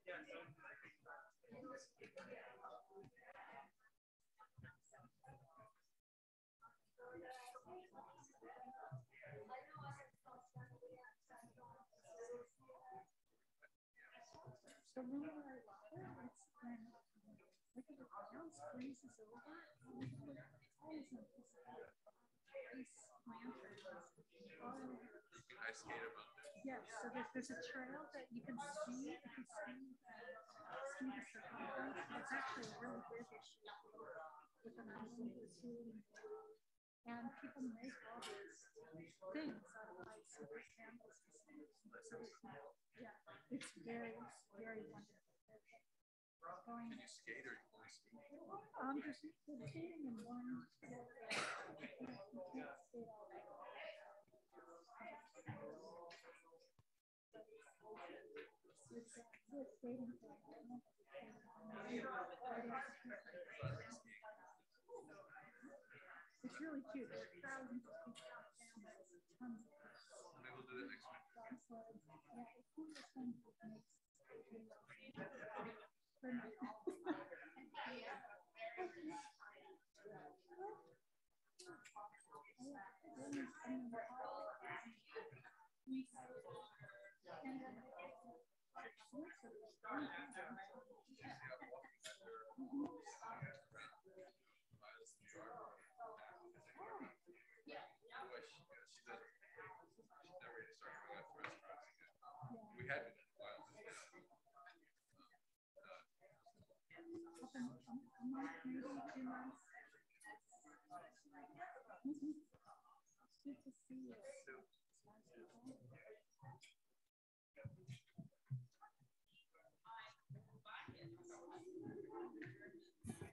So when I it's when look at the ground freezes over, all of them Ice skate about that. Yes, so there's a trail that you can see if you see the circumference. It's actually a really big issue with an island that's really and people make all these things out of light silver candles and stuff. Yeah, it's very wonderful. Can you skate or you only ski? Just skating in one. You can't skate all day. It's skating. It's really cute. There are thousands of people out there. Tons of people. Maybe we'll do that next week. Yeah, it's one of those things that makes We had been in a while. A month, maybe 2 months. Good to see you.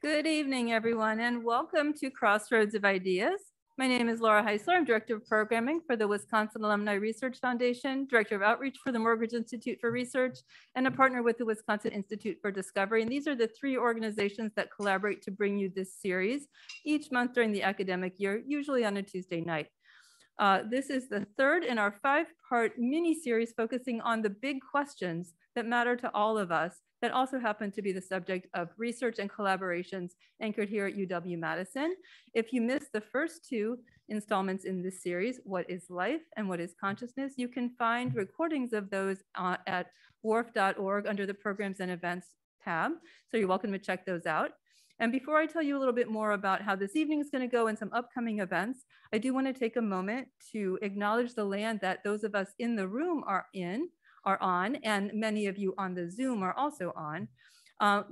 Good evening, everyone, and welcome to Crossroads of Ideas. My name is Laura Heisler. I'm Director of Programming for the Wisconsin Alumni Research Foundation, Director of Outreach for the Morgridge Institute for Research, and a partner with the Wisconsin Institute for Discovery. And these are the 3 organizations that collaborate to bring you this series each month during the academic year, usually on a Tuesday night. This is the 3rd in our 5-part mini-series focusing on the big questions that matter to all of us that also happen to be the subject of research and collaborations anchored here at UW-Madison. If you missed the first 2 installments in this series, What is Life and What is Consciousness, you can find recordings of those at wharf.org under the Programs and Events tab. So you're welcome to check those out. And before I tell you a little bit more about how this evening is going to go and some upcoming events, I do want to take a moment to acknowledge the land that those of us in the room are on, and many of you on the Zoom are also on,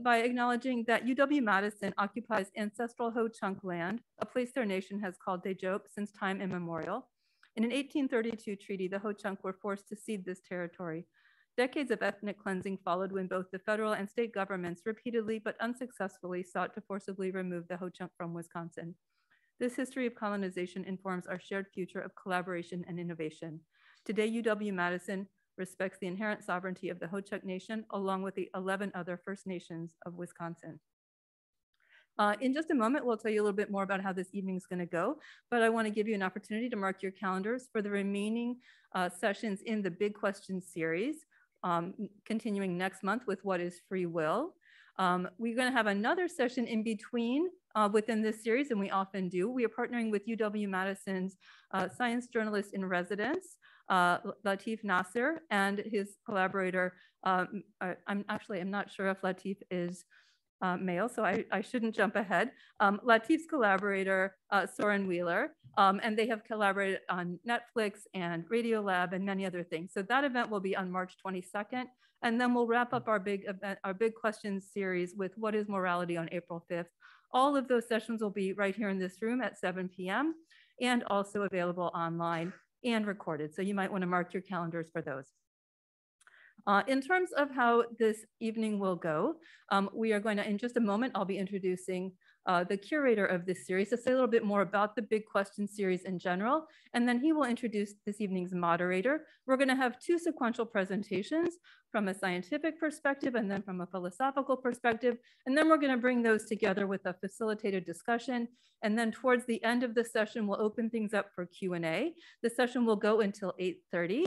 by acknowledging that UW-Madison occupies ancestral Ho-Chunk land, a place their nation has called Tejope since time immemorial. In an 1832 treaty, the Ho-Chunk were forced to cede this territory. Decades of ethnic cleansing followed when both the federal and state governments repeatedly but unsuccessfully sought to forcibly remove the Ho-Chunk from Wisconsin. This history of colonization informs our shared future of collaboration and innovation. Today, UW-Madison respects the inherent sovereignty of the Ho-Chunk Nation, along with the 11 other First Nations of Wisconsin. In just a moment, we'll tell you a little bit more about how this evening is going to go, but I want to give you an opportunity to mark your calendars for the remaining sessions in the Big Questions series, continuing next month with What is Free Will. We're going to have another session in between within this series, and we often do. We are partnering with UW-Madison's science journalist in residence, Latif Nasser, and his collaborator. I'm not sure if Latif is male, so I shouldn't jump ahead. Latif's collaborator, Soren Wheeler, and they have collaborated on Netflix and Radiolab and many other things. So that event will be on March 22nd, and then we'll wrap up our big event, our big questions series with What is Morality on April 5th. All of those sessions will be right here in this room at 7 p.m. and also available online and recorded. So you might want to mark your calendars for those. In terms of how this evening will go, we are going to, in just a moment, I'll be introducing the curator of this series to say a little bit more about the Big Question series in general, and then he will introduce this evening's moderator. We're going to have 2 sequential presentations. from a scientific perspective and then from a philosophical perspective. And then we're going to bring those together with a facilitated discussion. And then towards the end of the session, we'll open things up for Q&A. The session will go until 8:30.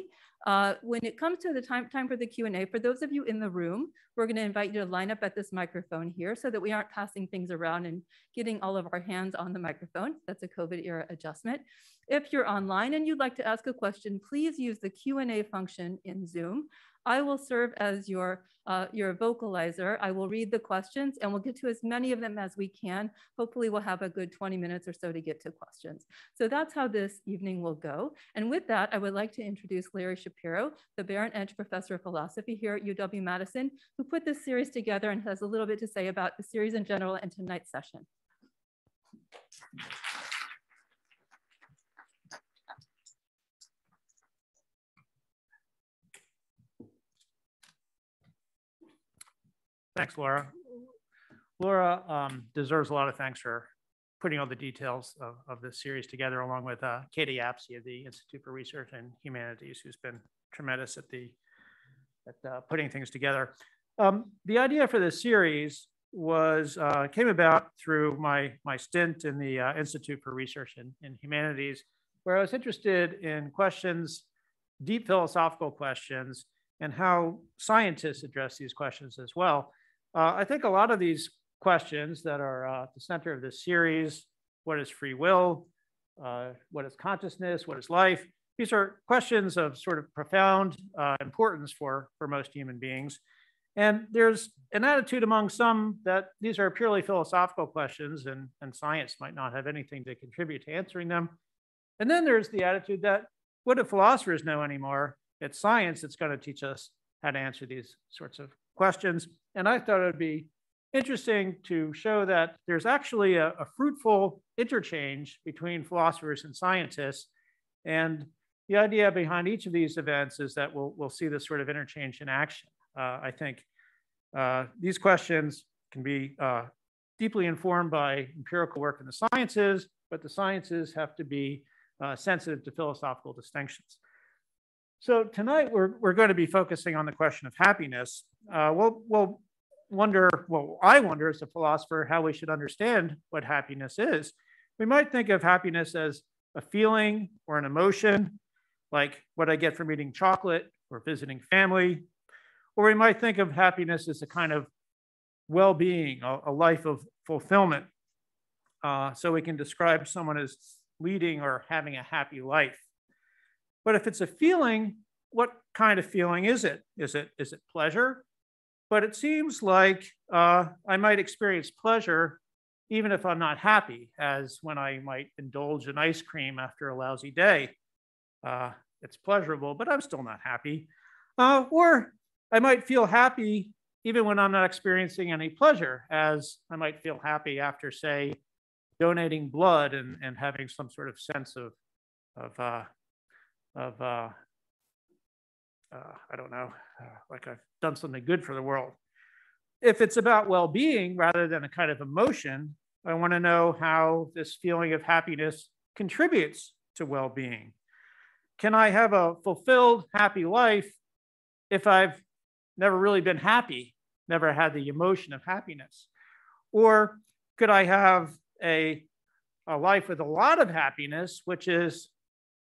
When it comes to the time for the Q&A, for those of you in the room, we're going to invite you to line up at this microphone here so that we aren't passing things around and getting all of our hands on the microphone. That's a COVID era adjustment. If you're online and you'd like to ask a question, please use the Q&A function in Zoom. I will serve as your vocalizer. I will read the questions and we'll get to as many of them as we can. Hopefully we'll have a good 20 minutes or so to get to questions. So that's how this evening will go. And with that, I would like to introduce Larry Shapiro, the Barron Edge Professor of Philosophy here at UW-Madison, who put this series together and has a little bit to say about the series in general and tonight's session. Thanks, Laura. Laura deserves a lot of thanks for putting all the details of this series together, along with Katie Apsey of the Institute for Research in Humanities, who's been tremendous at putting things together. The idea for this series came about through my stint in the Institute for Research in Humanities, where I was interested in questions, deep philosophical questions, and how scientists address these questions as well. I think a lot of these questions that are at the center of this series, what is free will, what is consciousness, what is life, these are questions of sort of profound importance for most human beings. And there's an attitude among some that these are purely philosophical questions and science might not have anything to contribute to answering them. And then there's the attitude that what do philosophers know anymore? It's science that's going to teach us how to answer these sorts of questions. And I thought it would be interesting to show that there's actually a fruitful interchange between philosophers and scientists. And the idea behind each of these events is that we'll see this sort of interchange in action. I think these questions can be deeply informed by empirical work in the sciences, but the sciences have to be sensitive to philosophical distinctions. So tonight we're going to be focusing on the question of happiness. I wonder as a philosopher how we should understand what happiness is. We might think of happiness as a feeling or an emotion, like what I get from eating chocolate or visiting family. Or we might think of happiness as a kind of well-being, a life of fulfillment. So we can describe someone as leading or having a happy life. But if it's a feeling, what kind of feeling is it? Is it pleasure? But it seems like I might experience pleasure even if I'm not happy, as when I might indulge in ice cream after a lousy day. It's pleasurable, but I'm still not happy. Or I might feel happy even when I'm not experiencing any pleasure, as I might feel happy after, say, donating blood and having some sort of sense of I don't know, like I've done something good for the world. If it's about well-being rather than a kind of emotion, I want to know how this feeling of happiness contributes to well-being. Can I have a fulfilled, happy life if I've never really been happy, never had the emotion of happiness? Or could I have a life with a lot of happiness, which is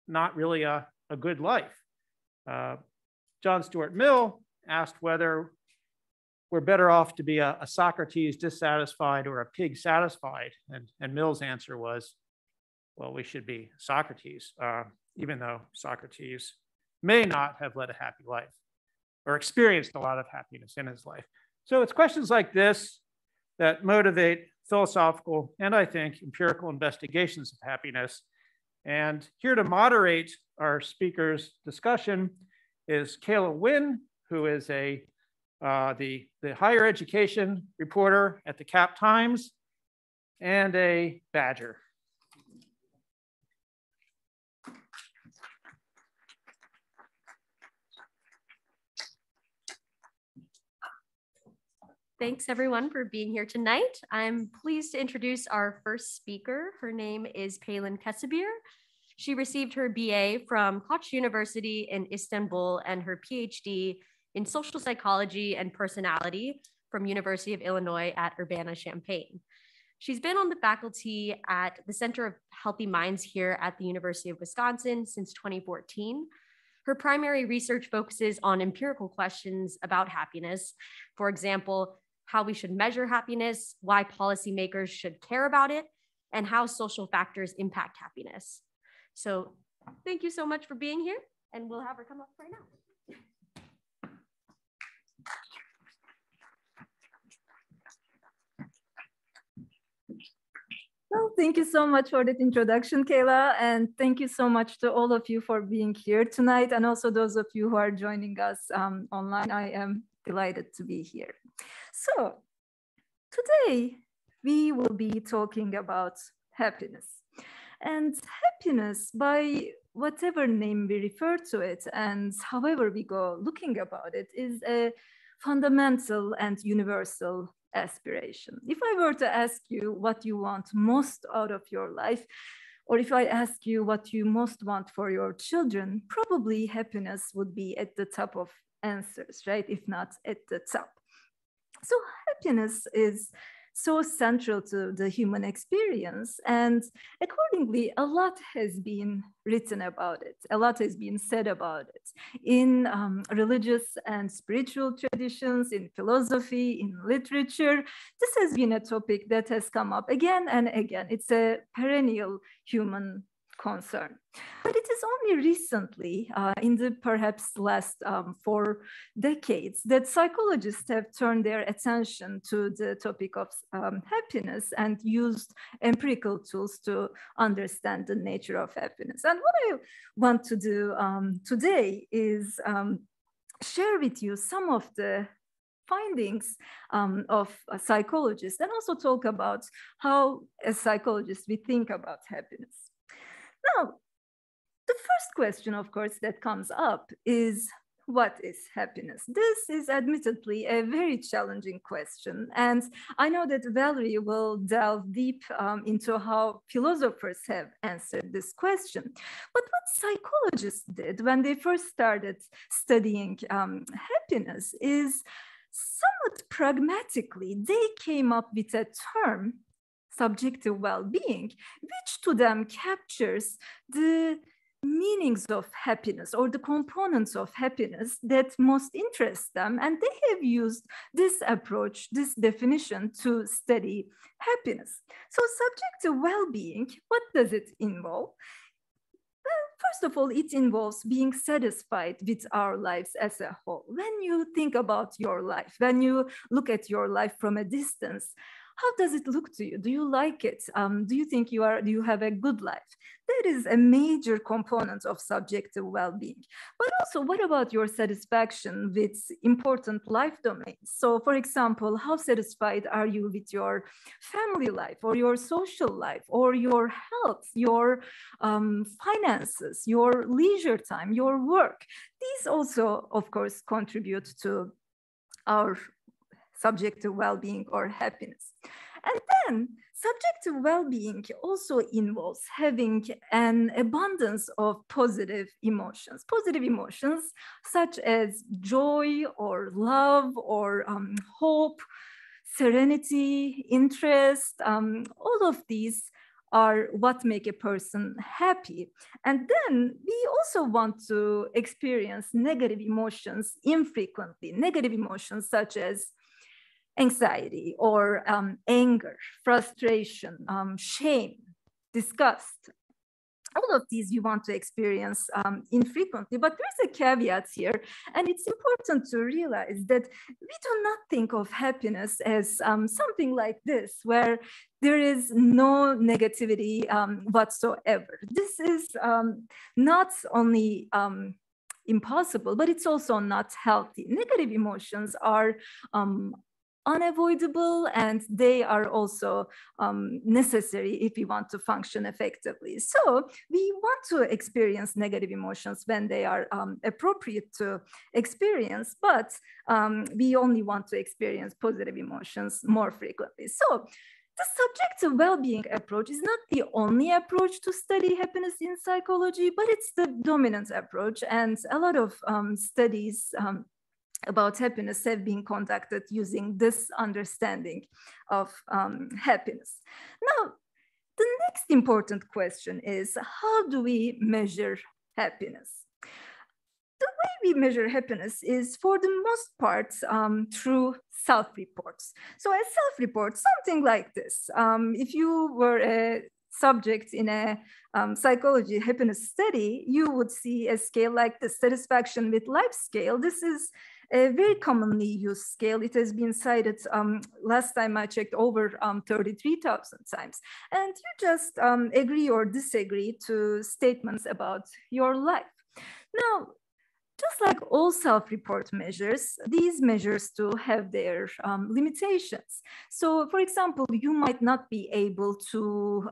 not really a good life? John Stuart Mill asked whether we're better off to be a Socrates dissatisfied or a pig satisfied. And Mill's answer was, well, we should be Socrates, even though Socrates may not have led a happy life or experienced a lot of happiness in his life. So it's questions like this that motivate philosophical and, I think, empirical investigations of happiness. And here to moderate our speaker's discussion is Kayla Wynn, who is the higher education reporter at the Cap Times and a Badger. Thanks everyone for being here tonight. I'm pleased to introduce our first speaker. Her name is Palin Kessebeer. She received her BA from Koç University in Istanbul and her PhD in social psychology and personality from University of Illinois at Urbana-Champaign. She's been on the faculty at the Center of Healthy Minds here at the University of Wisconsin since 2014. Her primary research focuses on empirical questions about happiness. For example, how we should measure happiness, why policymakers should care about it, and how social factors impact happiness. So thank you so much for being here, and we'll have her come up right now. Well, thank you so much for that introduction, Kayla, and thank you so much to all of you for being here tonight, and also those of you who are joining us online. I am delighted to be here. So today we will be talking about happiness. And happiness, by whatever name we refer to it and however we go looking about it, is a fundamental and universal aspiration. If I were to ask you what you want most out of your life, or if I ask you what you most want for your children, probably happiness would be at the top of answers, right? If not at the top. So happiness is so central to the human experience, and accordingly, a lot has been written about it. A lot has been said about it in religious and spiritual traditions, in philosophy, in literature. This has been a topic that has come up again and again. It's a perennial human concern. But it is only recently, in the perhaps last 4 decades, that psychologists have turned their attention to the topic of happiness and used empirical tools to understand the nature of happiness. And what I want to do today is share with you some of the findings of psychologists, and also talk about how, as psychologists, we think about happiness. Now, the first question, of course, that comes up is, what is happiness? This is admittedly a very challenging question. And I know that Valerie will delve deep into how philosophers have answered this question. But what psychologists did when they first started studying happiness is, somewhat pragmatically, they came up with a term, subjective well-being, which to them captures the meanings of happiness or the components of happiness that most interest them. And they have used this approach, this definition, to study happiness. So subjective well-being, what does it involve? Well, first of all, it involves being satisfied with our lives as a whole. When you think about your life, when you look at your life from a distance, how does it look to you? Do you like it? Do you think do you have a good life? That is a major component of subjective well-being. But also, what about your satisfaction with important life domains? So for example, how satisfied are you with your family life or your social life or your health, your finances, your leisure time, your work? These also, of course, contribute to our subjective well-being or happiness. And then subjective well-being also involves having an abundance of positive emotions such as joy or love or hope, serenity, interest. All of these are what make a person happy. And then we also want to experience negative emotions infrequently, negative emotions such as anxiety or anger, frustration, shame, disgust. All of these we want to experience infrequently, but there's a caveat here, and it's important to realize that we do not think of happiness as something like this, where there is no negativity whatsoever. This is not only impossible, but it's also not healthy. Negative emotions are unavoidable, and they are also necessary if we want to function effectively. So we want to experience negative emotions when they are appropriate to experience, but we only want to experience positive emotions more frequently. So the subjective well-being approach is not the only approach to study happiness in psychology, but it's the dominant approach. And a lot of studies about happiness have been conducted using this understanding of happiness. Now, the next important question is, how do we measure happiness? The way we measure happiness is, for the most part, through self-reports. So a self-report, something like this. If you were a subject in a psychology happiness study, you would see a scale like the satisfaction with life scale. This is a very commonly used scale. It has been cited, last time I checked, over 33,000 times. And you just agree or disagree to statements about your life. Now, just like all self-report measures, these measures too have their limitations. So, for example, you might not be able to,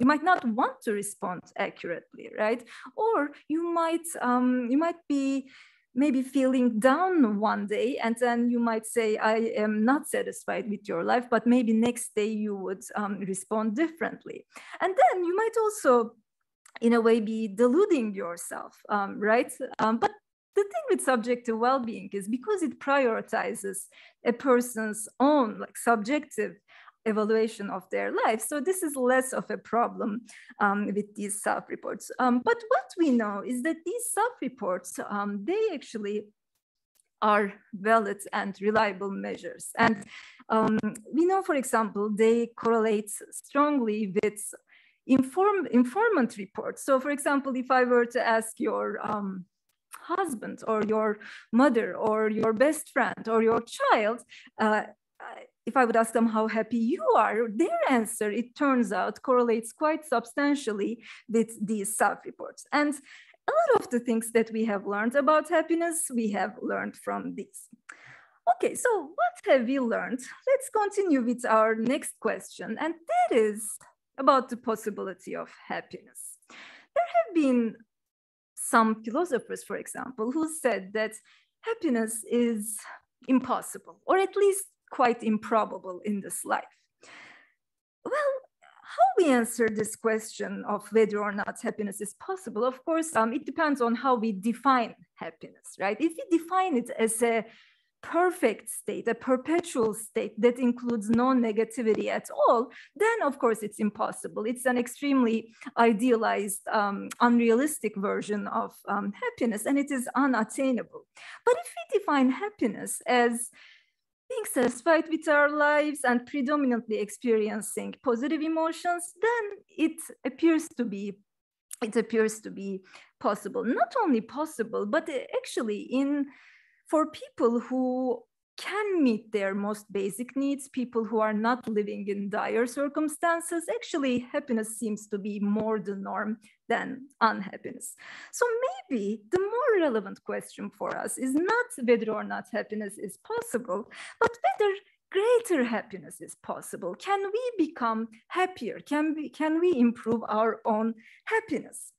you might not want to respond accurately, right? Or you might be maybe feeling down one day, and then you might say, I am not satisfied with your life, but maybe next day you would respond differently. And then you might also, in a way, be deluding yourself, right? But the thing with subjective well-being is, because it prioritizes a person's own subjective evaluation of their life, so this is less of a problem with these self-reports. But what we know is that these self-reports, they actually are valid and reliable measures. And we know, for example, they correlate strongly with informant reports. So, for example, if I were to ask your husband or your mother or your best friend or your child, if I would ask them how happy you are, their answer, it turns out, correlates quite substantially with these self-reports. And a lot of the things that we have learned about happiness, we have learned from these. Okay, so what have we learned? Let's continue with our next question, and that is about the possibility of happiness. There have been some philosophers, for example, who said that happiness is impossible, or at least quite improbable in this life. Well, how we answer this question of whether or not happiness is possible, of course, it depends on how we define happiness, right? If we define it as a perfect state, a perpetual state that includes no negativity at all, then of course it's impossible. It's an extremely idealized, unrealistic version of happiness, and it is unattainable. But if we define happiness as being satisfied with our lives and predominantly experiencing positive emotions, then it appears to be possible. Not only possible, but actually for people who can meet their most basic needs, people who are not living in dire circumstances, actually happiness seems to be more the norm than unhappiness. So maybe the more relevant question for us is not whether or not happiness is possible, but whether greater happiness is possible. Can we become happier? Can we improve our own happiness?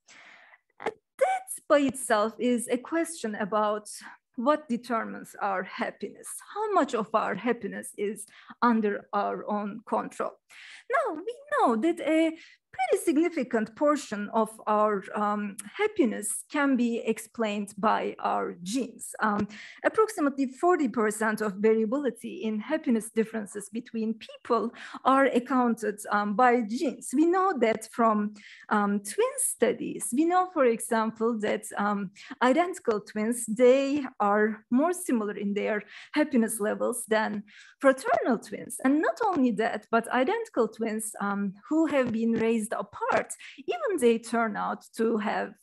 And that by itself is a question about what determines our happiness? How much of our happiness is under our own control? Now, we know that a pretty significant portion of our happiness can be explained by our genes. Approximately 40% of variability in happiness differences between people are accounted by genes. We know that from twin studies. We know, for example, that identical twins, they are more similar in their happiness levels than fraternal twins. And not only that, but identical twins who have been raised apart, even they turn out to have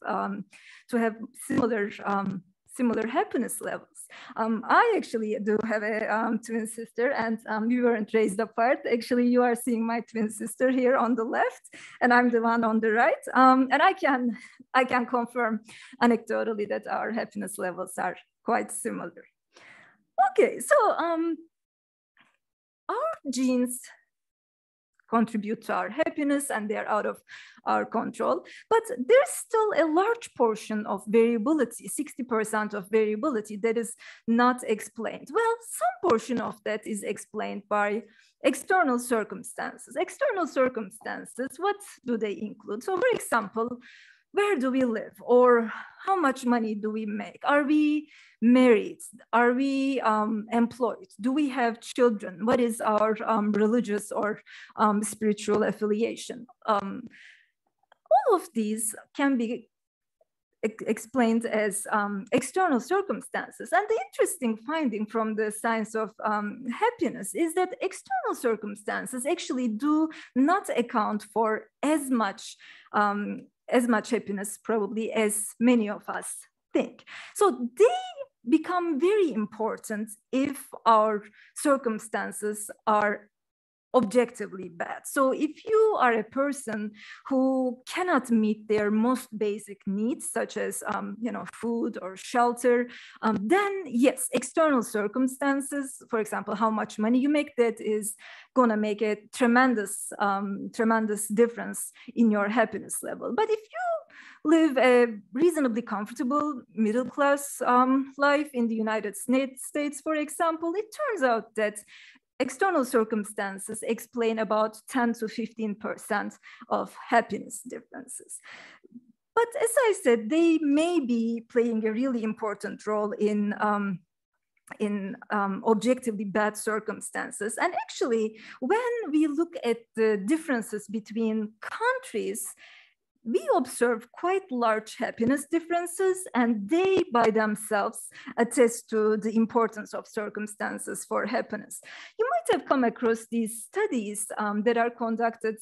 similar happiness levels. I actually do have a twin sister, and we weren't raised apart. Actually, you are seeing my twin sister here on the left, and I'm the one on the right. And I can confirm anecdotally that our happiness levels are quite similar. Okay, so our genes contribute to our happiness, and they're out of our control. But there's still a large portion of variability, 60% of variability, that is not explained. Well, some portion of that is explained by external circumstances. External circumstances, what do they include? So, for example, where do we live, or how much money do we make? Are we married? Are we employed? Do we have children? What is our religious or spiritual affiliation? All of these can be explained as external circumstances. And the interesting finding from the science of happiness is that external circumstances actually do not account for as much happiness probably as many of us think. So they become very important if our circumstances are objectively bad. So if you are a person who cannot meet their most basic needs, such as food or shelter, then yes, external circumstances, for example, how much money you make, that is going to make a tremendous difference in your happiness level. But if you live a reasonably comfortable middle-class life in the United States, for example, it turns out that external circumstances explain about 10 to 15% of happiness differences. But as I said, they may be playing a really important role in objectively bad circumstances. And actually, when we look at the differences between countries, we observe quite large happiness differences, and they by themselves attest to the importance of circumstances for happiness. You might have come across these studies that are conducted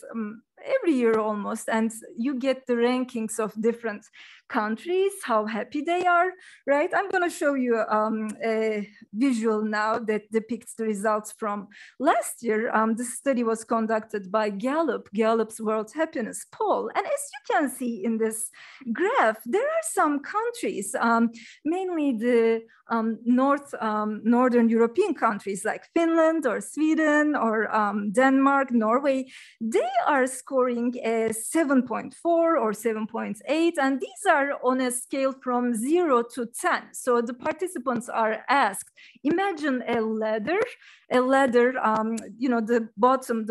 every year almost, and you get the rankings of different countries, how happy they are, right? I'm going to show you a visual now that depicts the results from last year. This study was conducted by Gallup's World Happiness Poll. And as you can see in this graph, there are some countries, mainly the Northern European countries like Finland or Sweden or Denmark, Norway. They are scoring a 7.4 or 7.8, and these are on a scale from 0 to 10. So the participants are asked, imagine a ladder, the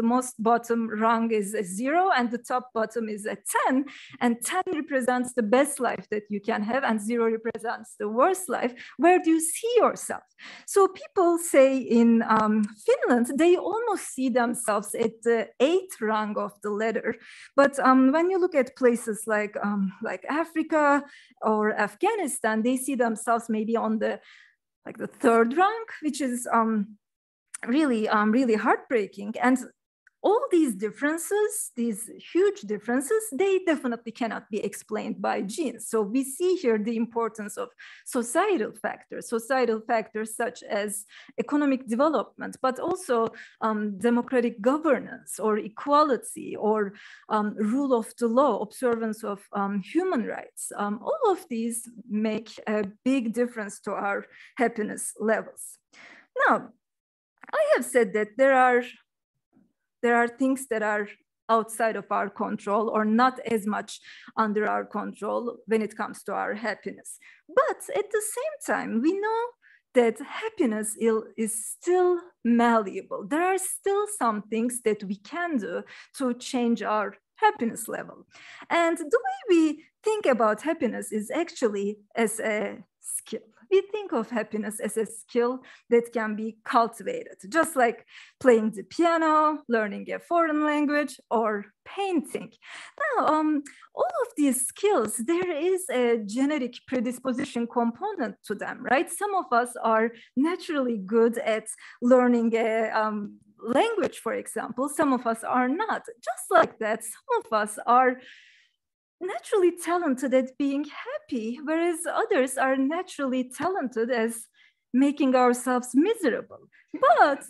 most bottom rung is a 0 and the top bottom is a 10, and 10 represents the best life that you can have and 0 represents the worst life. Where do you see yourself? So people say in Finland, they almost see themselves at the 8th rung of the ladder. But when you look at places like Africa or Afghanistan, they see themselves maybe on the 3rd rung, which is really heartbreaking. And all these differences, these huge differences, they definitely cannot be explained by genes. So we see here the importance of societal factors such as economic development, but also democratic governance or equality or rule of the law, observance of human rights. All of these make a big difference to our happiness levels. Now, I have said that there are things that are outside of our control or not as much under our control when it comes to our happiness. But at the same time, we know that happiness is still malleable. There are still some things that we can do to change our happiness level. And the way we think about happiness is actually as a skill. We think of happiness as a skill that can be cultivated, just like playing the piano, learning a foreign language, or painting. Now, all of these skills, there is a genetic predisposition component to them, right? Some of us are naturally good at learning a language, for example. Some of us are not. Just like that, some of us are naturally talented at being happy, whereas others are naturally talented as making ourselves miserable. But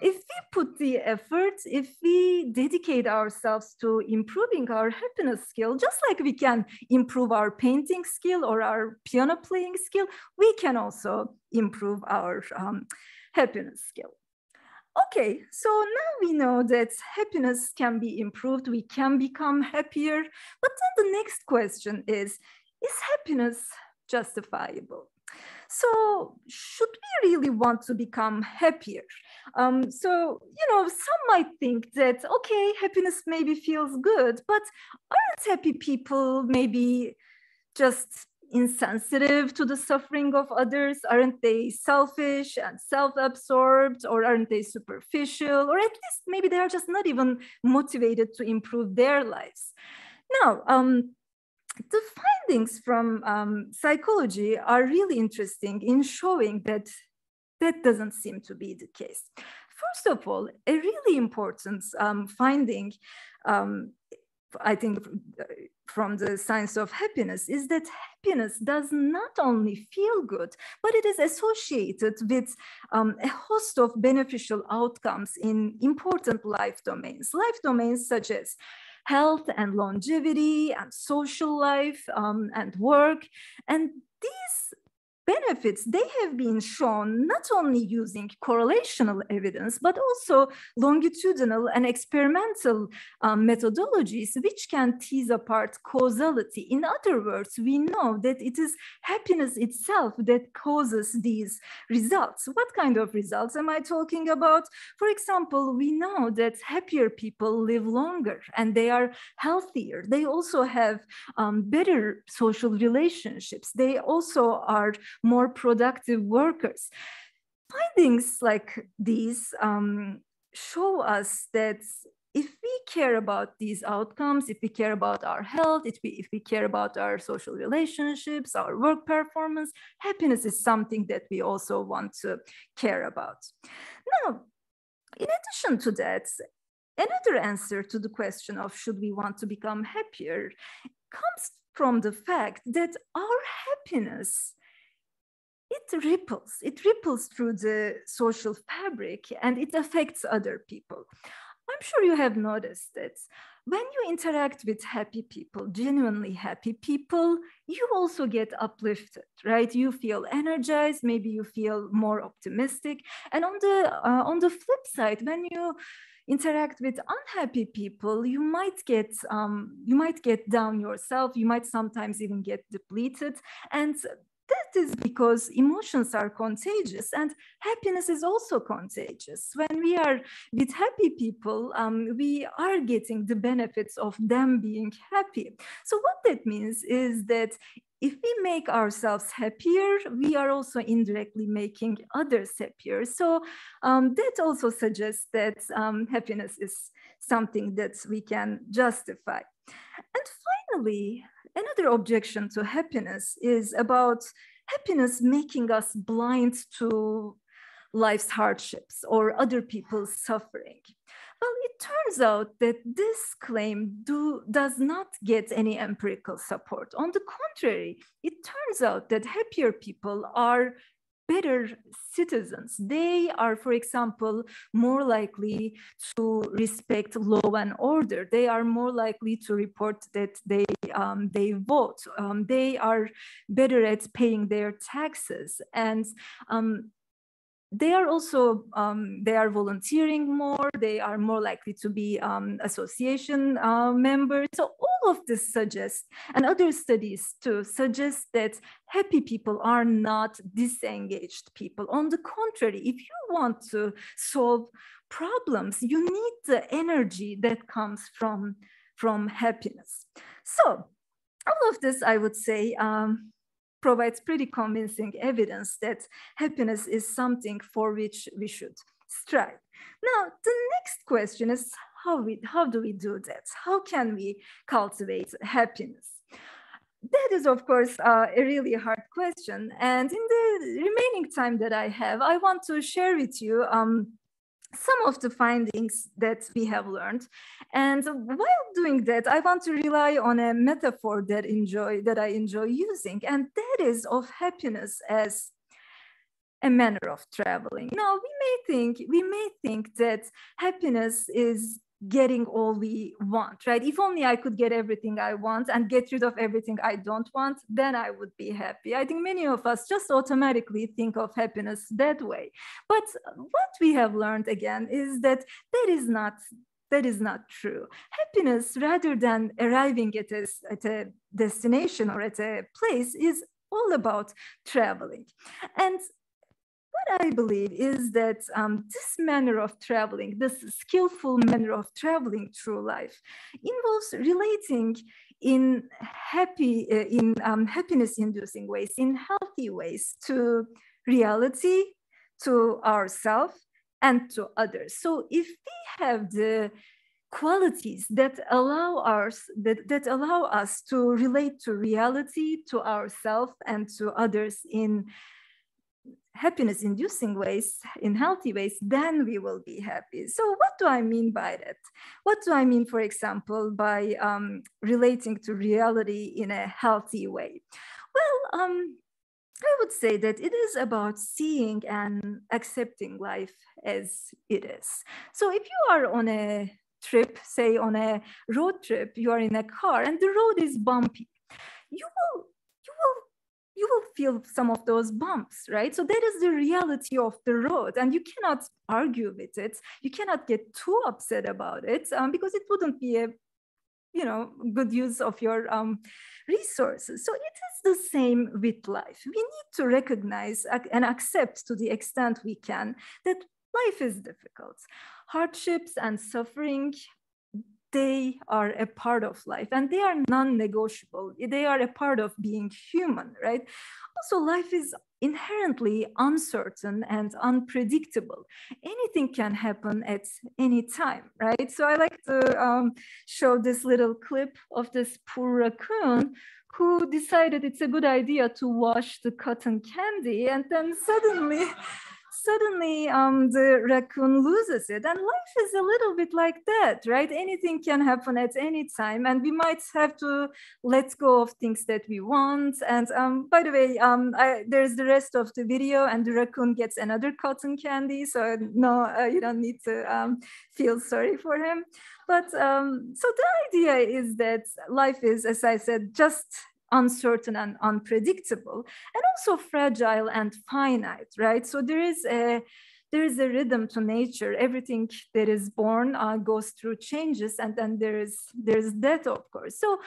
if we put the effort, if we dedicate ourselves to improving our happiness skill, just like we can improve our painting skill or our piano playing skill, we can also improve our happiness skill. Okay, so now we know that happiness can be improved, we can become happier, but then the next question is happiness justifiable? So should we really want to become happier? So, some might think that, okay, happiness maybe feels good, but aren't happy people maybe just insensitive to the suffering of others? Aren't they selfish and self-absorbed, or aren't they superficial? Or at least maybe they are just not even motivated to improve their lives. Now, the findings from psychology are really interesting in showing that that doesn't seem to be the case. First of all, a really important finding, I think, from the science of happiness is that happiness does not only feel good, but it is associated with a host of beneficial outcomes in important life domains such as health and longevity and social life and work. And these benefits, they have been shown not only using correlational evidence, but also longitudinal and experimental methodologies, which can tease apart causality. In other words, we know that it is happiness itself that causes these results. What kind of results am I talking about? For example, we know that happier people live longer and they are healthier. They also have better social relationships. They also are more productive workers. Findings like these show us that if we care about these outcomes, if we care about our health, if we care about our social relationships, our work performance, happiness is something that we also want to care about. Now, in addition to that, another answer to the question of should we want to become happier comes from the fact that our happiness, it ripples through the social fabric and it affects other people. I'm sure you have noticed that when you interact with happy people, genuinely happy people, you also get uplifted, right? You feel energized, maybe you feel more optimistic. And on the flip side, when you interact with unhappy people, you might get down yourself. You might sometimes even get depleted. And that is because emotions are contagious and happiness is also contagious. When we are with happy people, we are getting the benefits of them being happy. So what that means is that if we make ourselves happier, we are also indirectly making others happier. So that also suggests that happiness is something that we can justify. And finally, another objection to happiness is about happiness making us blind to life's hardships or other people's suffering. Well, it turns out that this claim does not get any empirical support. On the contrary, it turns out that happier people are better citizens. They are, for example, more likely to respect law and order. They are more likely to report that they vote. They are better at paying their taxes. And they are also, they are volunteering more, they are more likely to be association members. So all of this suggests, and other studies too, suggest that happy people are not disengaged people. On the contrary, if you want to solve problems, you need the energy that comes from happiness. So all of this, I would say, provides pretty convincing evidence that happiness is something for which we should strive. Now, the next question is how do we do that? How can we cultivate happiness? That is, of course, a really hard question. And in the remaining time that I have, I want to share with you some of the findings that we have learned. And while doing that, I want to rely on a metaphor that I enjoy using, and that is of happiness as a manner of traveling. Now, we may think that happiness is getting all we want, right? If only I could get everything I want and get rid of everything I don't want, then I would be happy. I think many of us just automatically think of happiness that way. But what we have learned again is that that is not true. Happiness, rather than arriving at a destination or at a place, is all about traveling. And what I believe is that this manner of traveling, this skillful manner of traveling through life, involves relating in happiness-inducing ways, in healthy ways, to reality, to ourselves, and to others. So if we have the qualities that allow us to relate to reality, to ourselves, and to others in happiness-inducing ways, in healthy ways, then we will be happy. So what do I mean by that? What do I mean, for example, by relating to reality in a healthy way? Well, I would say that it is about seeing and accepting life as it is. So if you are on a trip, say on a road trip, you are in a car and the road is bumpy, you will feel some of those bumps, right? So that is the reality of the road, and you cannot argue with it. You cannot get too upset about it because it wouldn't be a good use of your resources. So it is the same with life. We need to recognize and accept to the extent we can that life is difficult. Hardships and suffering, they are a part of life and they are non-negotiable. They are a part of being human, right? Also, life is inherently uncertain and unpredictable. Anything can happen at any time, right? So I like to show this little clip of this poor raccoon who decided it's a good idea to wash the cotton candy, and then suddenly the raccoon loses it. And life is a little bit like that, right? Anything can happen at any time, and we might have to let go of things that we want. And by the way, there's the rest of the video, and the raccoon gets another cotton candy. So no, you don't need to feel sorry for him. But so the idea is that life is, as I said, just uncertain and unpredictable, and also fragile and finite, right? So there is a rhythm to nature. Everything that is born goes through changes, and then there's death, of course. So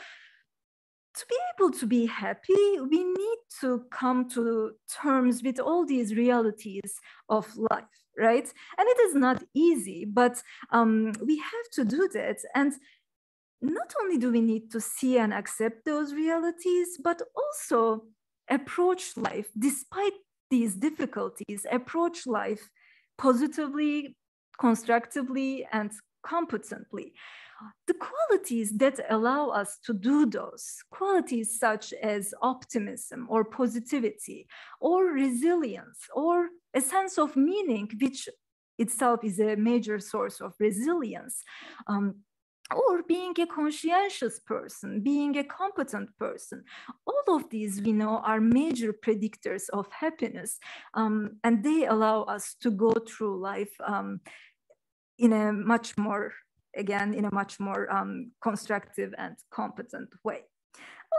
to be able to be happy, we need to come to terms with all these realities of life, right? And it is not easy, but we have to do that. And not only do we need to see and accept those realities, but also approach life, despite these difficulties, approach life positively, constructively, and competently. The qualities that allow us to do those, qualities such as optimism or positivity or resilience or a sense of meaning, which itself is a major source of resilience, or being a conscientious person, being a competent person. All of these, we know, are major predictors of happiness, and they allow us to go through life in a much more constructive and competent way.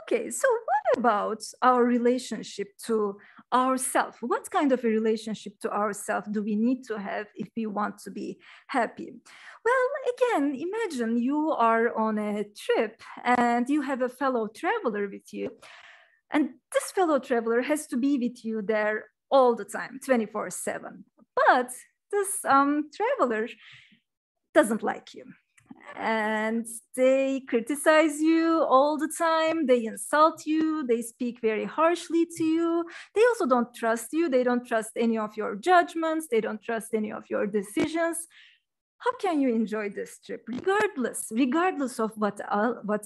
Okay, so what about our relationship to ourselves? What kind of a relationship to ourselves do we need to have if we want to be happy? Well, again, imagine you are on a trip and you have a fellow traveler with you. And this fellow traveler has to be with you there all the time, 24/7. But this traveler doesn't like you. And they criticize you all the time. They insult you. They speak very harshly to you. They also don't trust you. They don't trust any of your judgments. They don't trust any of your decisions. How can you enjoy this trip? Regardless of what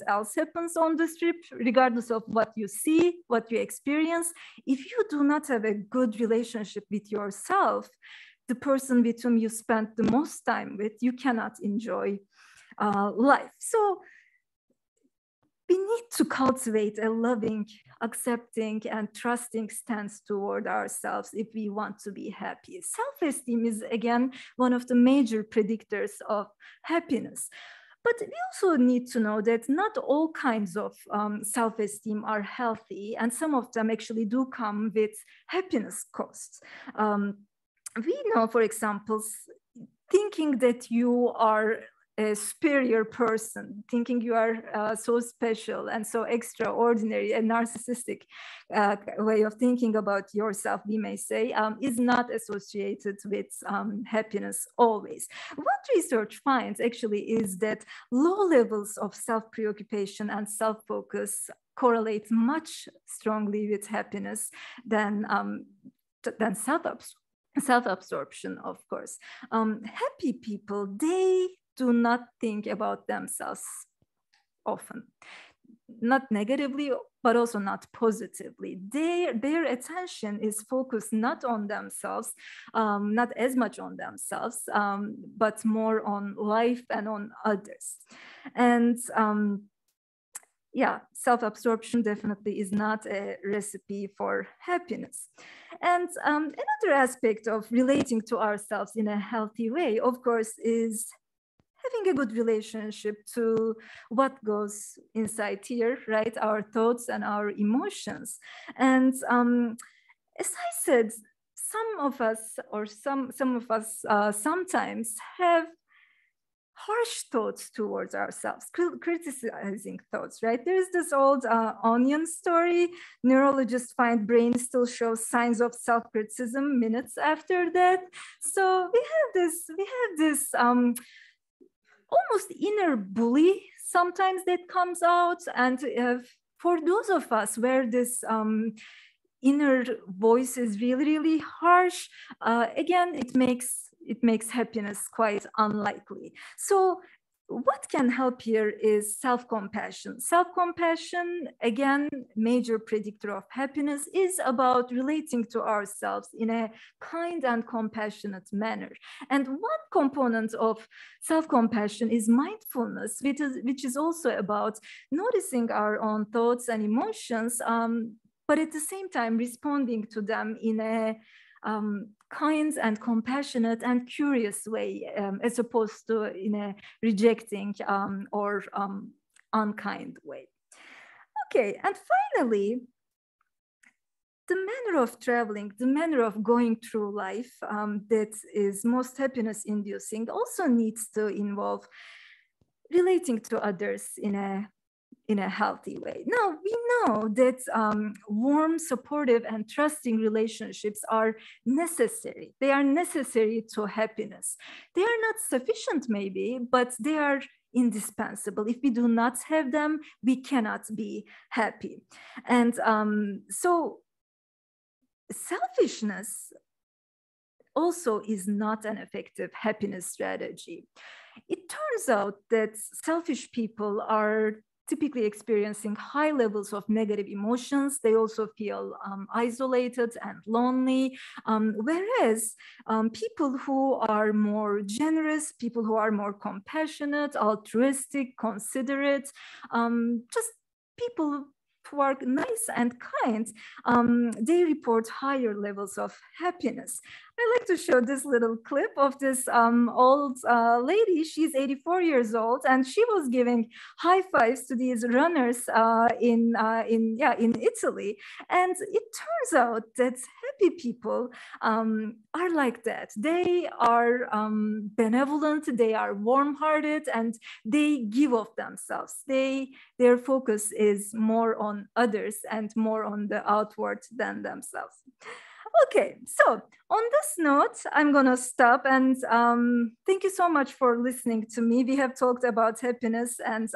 else happens on this trip, regardless of what you see, what you experience, if you do not have a good relationship with yourself, the person with whom you spend the most time with, you cannot enjoy life. So we need to cultivate a loving, accepting, and trusting stance toward ourselves if we want to be happy. Self-esteem is, again, one of the major predictors of happiness. But we also need to know that not all kinds of self-esteem are healthy, and some of them actually do come with happiness costs. We know, for example, thinking that you are a superior person, thinking you are so special and so extraordinary, a narcissistic way of thinking about yourself, we may say, is not associated with happiness always. What research finds actually is that low levels of self-preoccupation and self-focus correlate much strongly with happiness than self-absorption, of course. Happy people, they do not think about themselves often, not negatively, but also not positively. Their attention is focused not on themselves, not as much on themselves, but more on life and on others. And yeah, self-absorption definitely is not a recipe for happiness. And another aspect of relating to ourselves in a healthy way, of course, is having a good relationship to what goes inside here, right? Our thoughts and our emotions. And as I said, some of us sometimes have harsh thoughts towards ourselves, criticizing thoughts, right? There's this old onion story. Neurologists find brain still shows signs of self-criticism minutes after that. So we have this almost inner bully sometimes that comes out. And for those of us where this inner voice is really, really harsh, again, it makes happiness quite unlikely. So what can help here is self-compassion. Self-compassion, again, major predictor of happiness, is about relating to ourselves in a kind and compassionate manner. And one component of self-compassion is mindfulness, which is also about noticing our own thoughts and emotions, but at the same time responding to them in a kind and compassionate and curious way, as opposed to in a rejecting or unkind way. Okay, and finally, the manner of traveling, the manner of going through life that is most happiness inducing also needs to involve relating to others in a healthy way. Now, we know that warm, supportive, and trusting relationships are necessary. They are necessary to happiness. They are not sufficient, maybe, but they are indispensable. If we do not have them, we cannot be happy. And so selfishness also is not an effective happiness strategy. It turns out that selfish people are typically experiencing high levels of negative emotions. They also feel isolated and lonely, whereas people who are more generous, people who are more compassionate, altruistic, considerate, just people who are nice and kind, they report higher levels of happiness. I like to show this little clip of this old lady. She's 84 years old, and she was giving high fives to these runners in Italy. And it turns out that happy people are like that. They are benevolent, they are warm-hearted, and they give of themselves. Their focus is more on others and more on the outward than themselves. Okay, so on this note, I'm gonna stop, and thank you so much for listening to me. We have talked about happiness and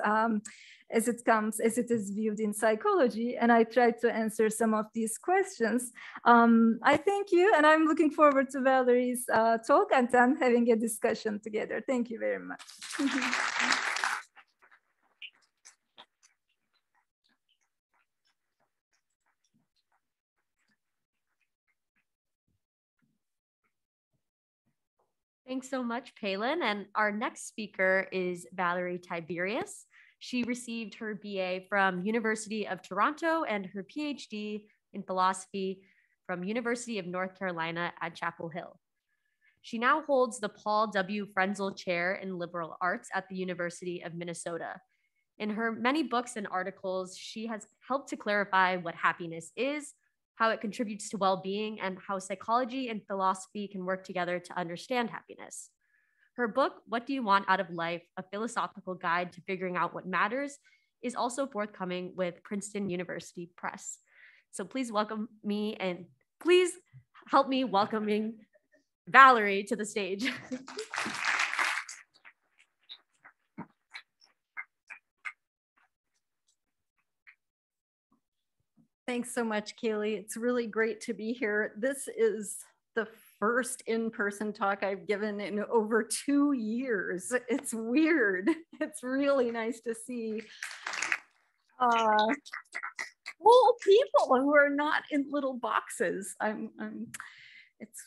as it is viewed in psychology, and I tried to answer some of these questions. I thank you, and I'm looking forward to Valerie's talk and then having a discussion together. Thank you very much. Thanks so much, Pelin. And our next speaker is Valerie Tiberius. She received her BA from University of Toronto and her PhD in philosophy from University of North Carolina at Chapel Hill. She now holds the Paul W. Frenzel Chair in Liberal Arts at the University of Minnesota. In her many books and articles, she has helped to clarify what happiness is, how it contributes to well-being, and how psychology and philosophy can work together to understand happiness. Her book, What Do You Want Out of Life? A Philosophical Guide to Figuring Out What Matters, is also forthcoming with Princeton University Press. So please welcome me, and please help me welcoming Valerie to the stage. Thanks so much, Kaylee. It's really great to be here. This is the first in-person talk I've given in over 2 years. It's weird. It's really nice to see whole people who are not in little boxes.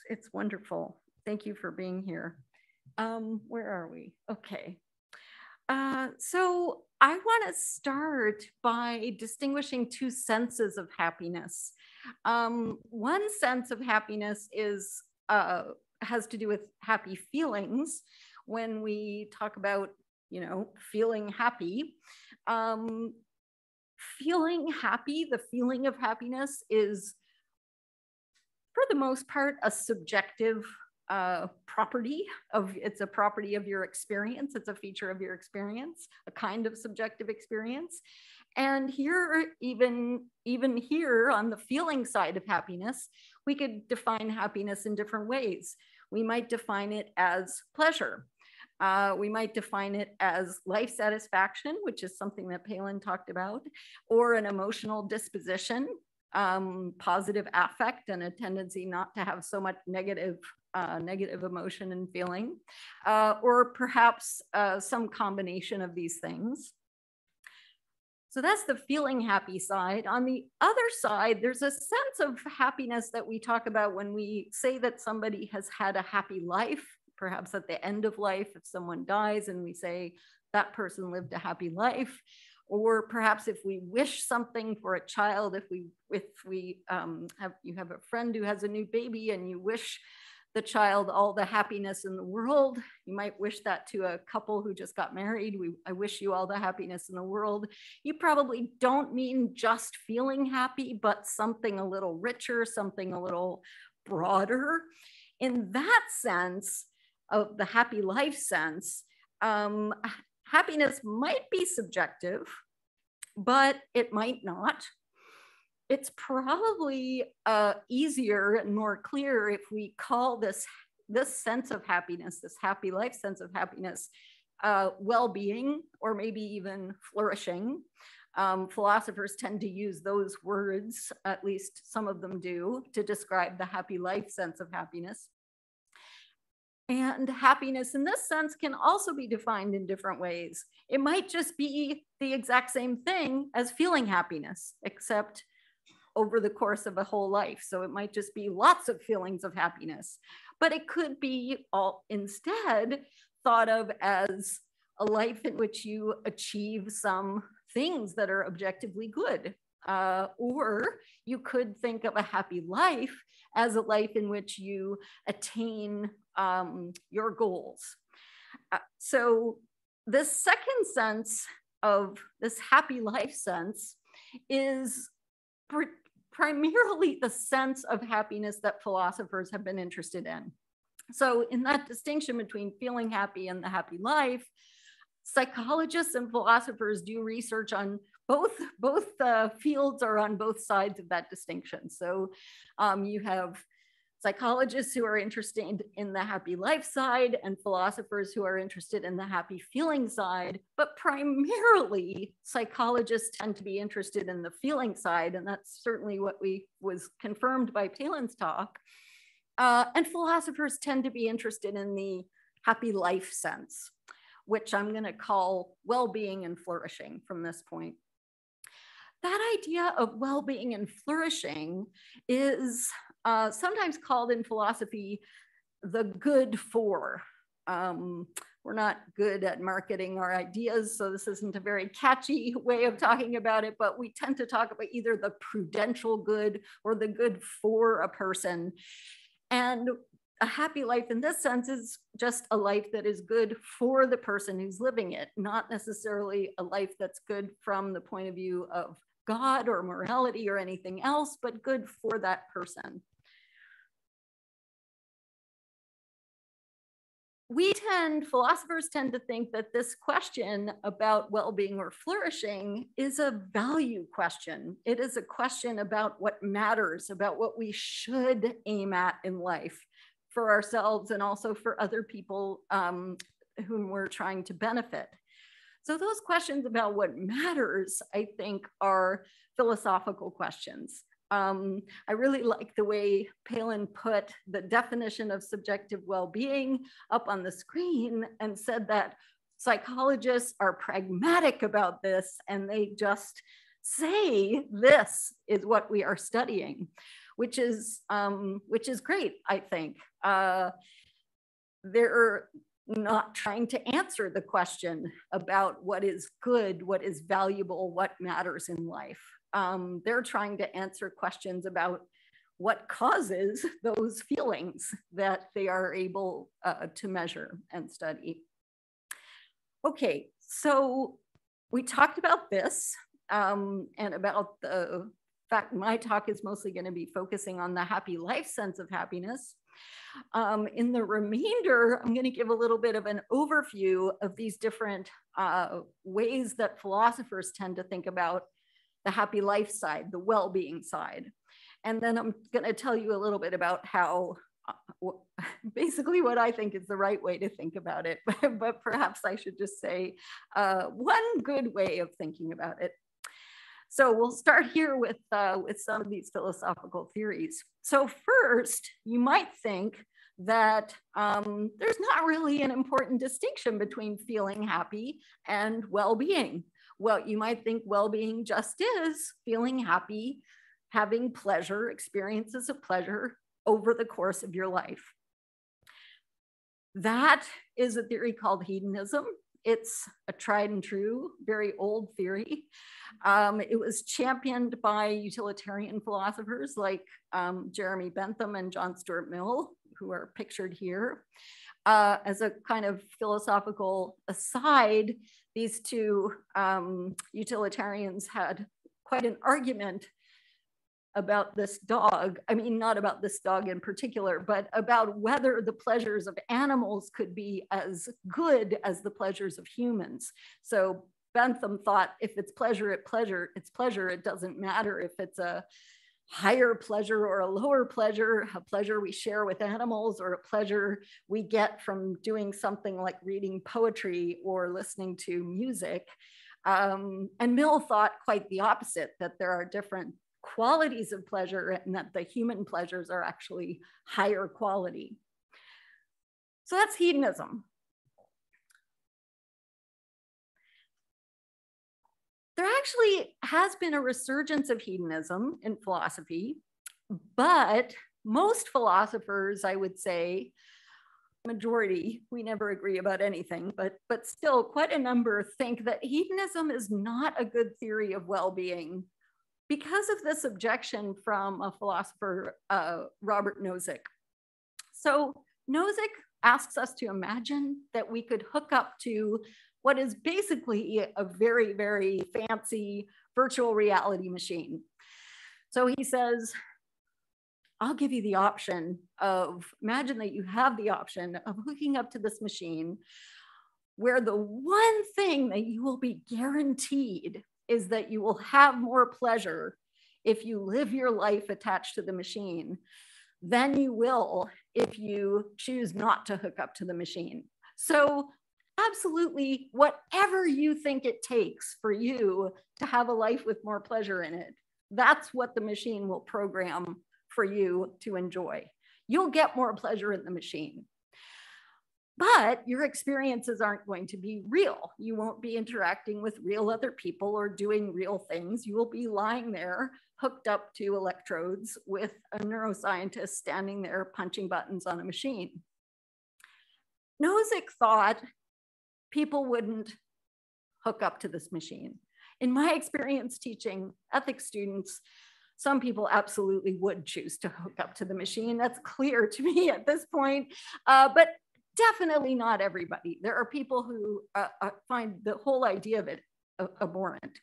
It's wonderful. Thank you for being here. Where are we? Okay. So I want to start by distinguishing two senses of happiness. One sense of happiness is has to do with happy feelings. When we talk about, feeling happy, the feeling of happiness is, for the most part, a subjective property it's a property of your experience. It's a feature of your experience, a kind of subjective experience. And here, even here on the feeling side of happiness, we could define happiness in different ways. We might define it as pleasure. We might define it as life satisfaction, which is something that Palin talked about, or an emotional disposition, positive affect, and a tendency not to have so much negative emotion and feeling, or perhaps some combination of these things. So that's the feeling happy side. On the other side, there's a sense of happiness that we talk about when we say that somebody has had a happy life, perhaps at the end of life, if someone dies and we say that person lived a happy life. Or perhaps if we wish something for a child, if you have a friend who has a new baby and you wish the child all the happiness in the world, you might wish that to a couple who just got married. I wish you all the happiness in the world. You probably don't mean just feeling happy, but something a little richer, something a little broader. In that sense, of the happy life sense, happiness might be subjective, but it might not. It's probably easier and more clear if we call this sense of happiness, this happy life sense of happiness, well-being, or maybe even flourishing. Philosophers tend to use those words, at least some of them do, to describe the happy life sense of happiness. And happiness in this sense can also be defined in different ways. It might just be the exact same thing as feeling happiness, except over the course of a whole life. So it might just be lots of feelings of happiness, but it could be all instead thought of as a life in which you achieve some things that are objectively good. Or you could think of a happy life as a life in which you attain your goals. So this second sense of this happy life sense is primarily the sense of happiness that philosophers have been interested in. So in that distinction between feeling happy and the happy life, psychologists and philosophers do research on both fields are on both sides of that distinction. So you have psychologists who are interested in the happy life side and philosophers who are interested in the happy feeling side, but primarily psychologists tend to be interested in the feeling side, and that's certainly what was confirmed by Palin's talk. And philosophers tend to be interested in the happy life sense, which I'm going to call well-being and flourishing from this point. That idea of well-being and flourishing is sometimes called in philosophy the good for. We're not good at marketing our ideas, so this isn't a very catchy way of talking about it, but we tend to talk about either the prudential good or the good for a person. And a happy life in this sense is just a life that is good for the person who's living it, not necessarily a life that's good from the point of view of God or morality or anything else, but good for that person. philosophers tend to think that this question about well-being or flourishing is a value question. It is a question about what matters, about what we should aim at in life for ourselves and also for other people whom we're trying to benefit. So those questions about what matters, I think, are philosophical questions. I really like the way Palin put the definition of subjective well-being up on the screen and said that psychologists are pragmatic about this and they just say this is what we are studying, which is great, I think. They're not trying to answer the question about what is good, what is valuable, what matters in life. They're trying to answer questions about what causes those feelings that they are able to measure and study. Okay, so we talked about this and about the fact my talk is mostly going to be focusing on the happy life sense of happiness. In the remainder, I'm going to give a little bit of an overview of these different ways that philosophers tend to think about the happy life side, the well-being side. And then I'm going to tell you a little bit about how, basically what I think is the right way to think about it, but perhaps I should just say one good way of thinking about it. So we'll start here with some of these philosophical theories. So first, you might think that there's not really an important distinction between feeling happy and well-being. Well, you might think well-being just is feeling happy, having pleasure, experiences of pleasure over the course of your life. That is a theory called hedonism. It's a tried and true, very old theory. It was championed by utilitarian philosophers like Jeremy Bentham and John Stuart Mill, who are pictured here. As a kind of philosophical aside, these two utilitarians had quite an argument about this dog. I mean, not about this dog in particular, but about whether the pleasures of animals could be as good as the pleasures of humans. So Bentham thought if it's pleasure, it's pleasure. It doesn't matter if it's a higher pleasure or a lower pleasure, a pleasure we share with animals or a pleasure we get from doing something like reading poetry or listening to music. And Mill thought quite the opposite, that there are different qualities of pleasure and that the human pleasures are actually higher quality. So that's hedonism. There actually has been a resurgence of hedonism in philosophy, but most philosophers, I would say, majority, we never agree about anything, but still quite a number think that hedonism is not a good theory of well-being because of this objection from a philosopher, Robert Nozick. So Nozick asks us to imagine that we could hook up to what is basically a very, very fancy virtual reality machine. So he says, I'll give you the option of, imagine that you have the option of hooking up to this machine where the one thing that you will be guaranteed is that you will have more pleasure if you live your life attached to the machine than you will if you choose not to hook up to the machine. So absolutely, whatever you think it takes for you to have a life with more pleasure in it, that's what the machine will program for you to enjoy. You'll get more pleasure in the machine. But your experiences aren't going to be real. You won't be interacting with real other people or doing real things. You will be lying there hooked up to electrodes with a neuroscientist standing there punching buttons on a machine. Nozick thought people wouldn't hook up to this machine. In my experience teaching ethics students, some people absolutely would choose to hook up to the machine. That's clear to me at this point, but definitely not everybody. There are people who find the whole idea of it abhorrent.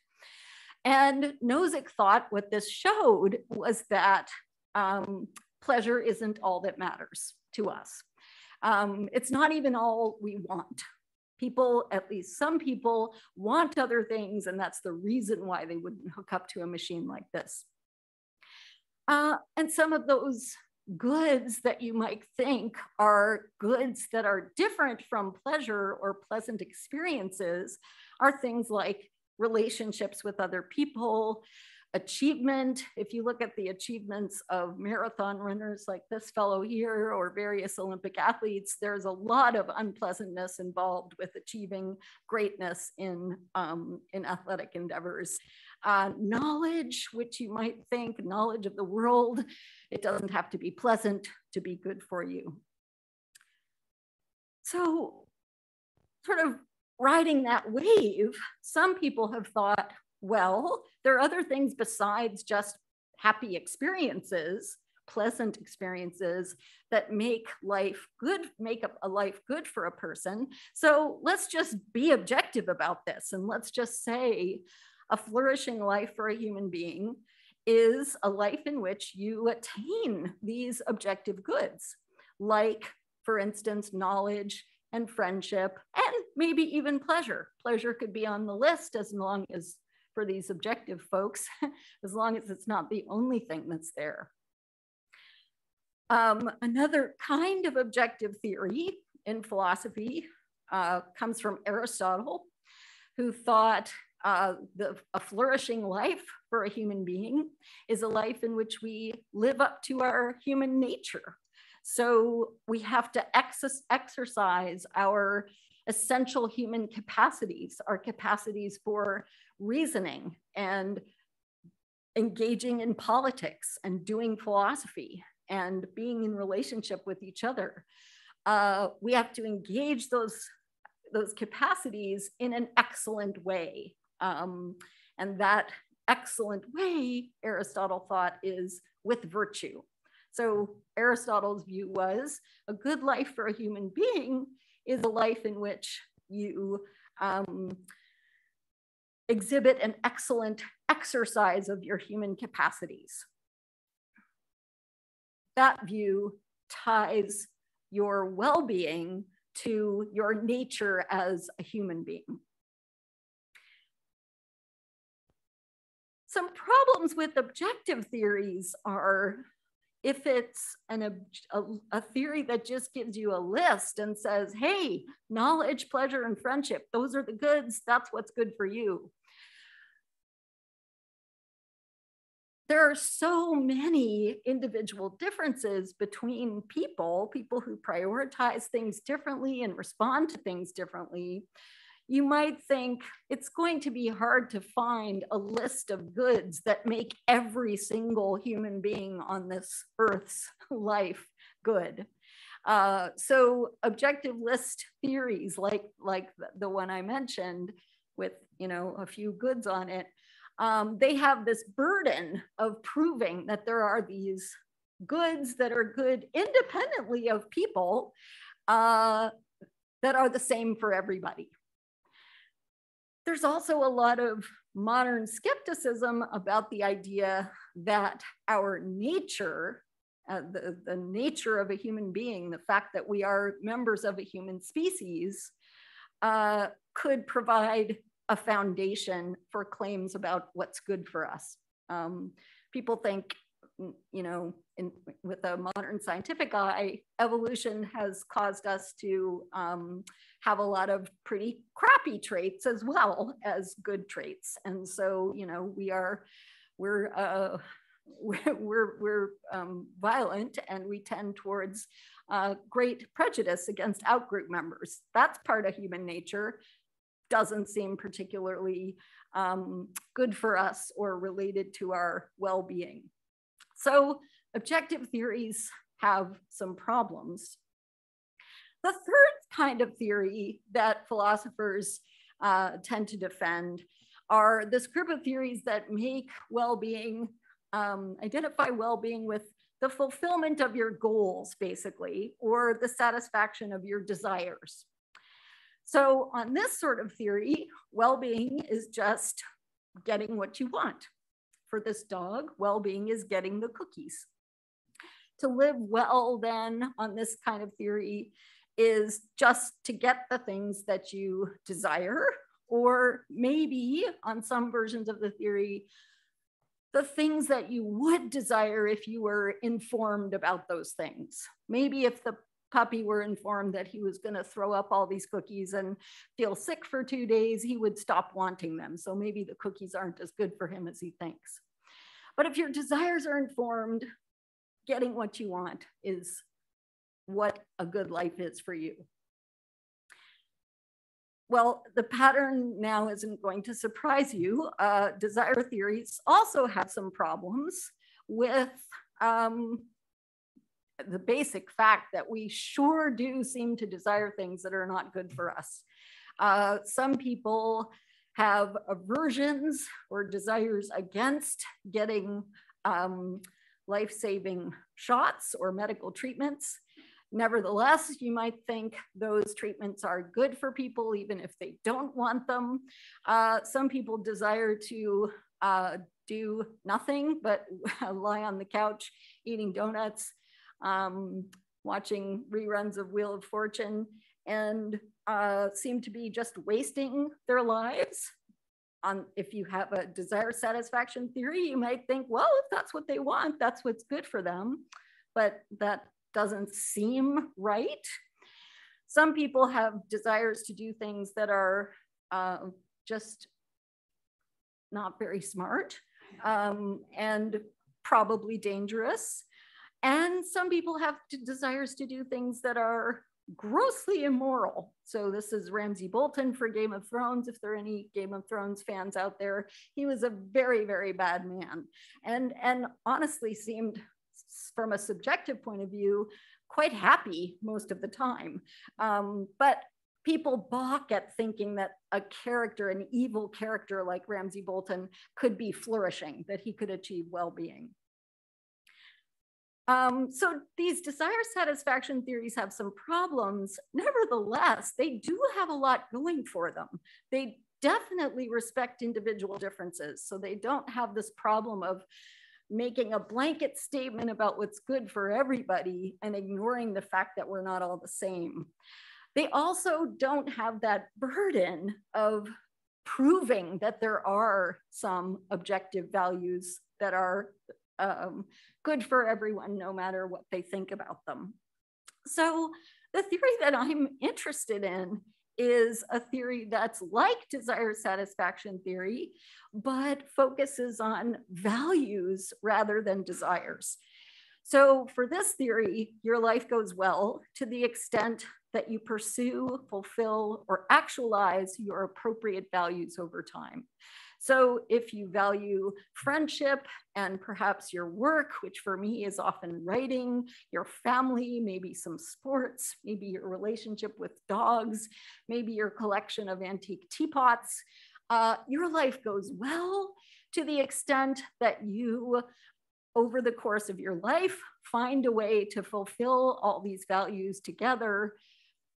And Nozick thought what this showed was that pleasure isn't all that matters to us. It's not even all we want. People, at least some people, want other things, and that's the reason why they wouldn't hook up to a machine like this. And some of those goods that you might think are goods that are different from pleasure or pleasant experiences are things like relationships with other people, achievement. If you look at the achievements of marathon runners like this fellow here or various Olympic athletes, there's a lot of unpleasantness involved with achieving greatness in athletic endeavors. Knowledge, which you might think, knowledge of the world, it doesn't have to be pleasant to be good for you. So sort of riding that wave, some people have thought, well, there are other things besides just happy experiences, pleasant experiences that make life good, make a life good for a person. So let's just be objective about this. And let's just say a flourishing life for a human being is a life in which you attain these objective goods, like, for instance, knowledge and friendship, and maybe even pleasure. Pleasure could be on the list as long as, for these objective folks, as long as it's not the only thing that's there. Another kind of objective theory in philosophy comes from Aristotle, who thought a flourishing life for a human being is a life in which we live up to our human nature. So we have to exercise our essential human capacities, our capacities for reasoning and engaging in politics and doing philosophy and being in relationship with each other. We have to engage those capacities in an excellent way. And that excellent way, Aristotle thought, is with virtue. So Aristotle's view was a good life for a human being is a life in which you exhibit an excellent exercise of your human capacities. That view ties your well-being to your nature as a human being. Some problems with objective theories are if it's a theory that just gives you a list and says, hey, knowledge, pleasure, and friendship, those are the goods, that's what's good for you. There are so many individual differences between people who prioritize things differently and respond to things differently. You might think it's going to be hard to find a list of goods that make every single human being on this earth's life good. So objective list theories like the one I mentioned with a few goods on it, they have this burden of proving that there are these goods that are good independently of people that are the same for everybody. There's also a lot of modern skepticism about the idea that our nature, the nature of a human being, the fact that we are members of a human species, could provide a foundation for claims about what's good for us. People think, with a modern scientific eye, evolution has caused us to have a lot of pretty crappy traits as well as good traits. And so, we're violent and we tend towards great prejudice against outgroup members. That's part of human nature. Doesn't seem particularly good for us or related to our well-being. So objective theories have some problems. The third kind of theory that philosophers tend to defend are this group of theories that make well-being, identify well-being with the fulfillment of your goals, basically, or the satisfaction of your desires. So on this sort of theory, well-being is just getting what you want. For this dog, well-being is getting the cookies. To live well then on this kind of theory is just to get the things that you desire, or maybe on some versions of the theory, the things that you would desire if you were informed about those things. Maybe if the puppy were informed that he was going to throw up all these cookies and feel sick for 2 days, he would stop wanting them. So maybe the cookies aren't as good for him as he thinks. But if your desires are informed, getting what you want is what a good life is for you. Well, the pattern now isn't going to surprise you. Desire theories also have some problems with the basic fact that we sure do seem to desire things that are not good for us. Some people have aversions or desires against getting life-saving shots or medical treatments. Nevertheless, you might think those treatments are good for people even if they don't want them. Some people desire to do nothing but lie on the couch eating donuts, watching reruns of Wheel of Fortune, and seem to be just wasting their lives. If you have a desire satisfaction theory, you might think, well, if that's what they want, that's what's good for them. But that doesn't seem right. Some people have desires to do things that are just not very smart and probably dangerous. And some people have desires to do things that are grossly immoral. So this is Ramsay Bolton for Game of Thrones. If there are any Game of Thrones fans out there, he was a very, very bad man, and honestly seemed, from a subjective point of view, quite happy most of the time. But people balk at thinking that a character, an evil character like Ramsay Bolton, could be flourishing, that he could achieve well-being. So these desire satisfaction theories have some problems. Nevertheless, they do have a lot going for them. They definitely respect individual differences. So they don't have this problem of making a blanket statement about what's good for everybody and ignoring the fact that we're not all the same. They also don't have that burden of proving that there are some objective values that are good for everyone, no matter what they think about them. So the theory that I'm interested in is a theory that's like desire satisfaction theory, but focuses on values rather than desires. So for this theory, your life goes well to the extent that you pursue, fulfill, or actualize your appropriate values over time. So if you value friendship and perhaps your work, which for me is often writing, your family, maybe some sports, maybe your relationship with dogs, maybe your collection of antique teapots, your life goes well to the extent that you, over the course of your life, find a way to fulfill all these values together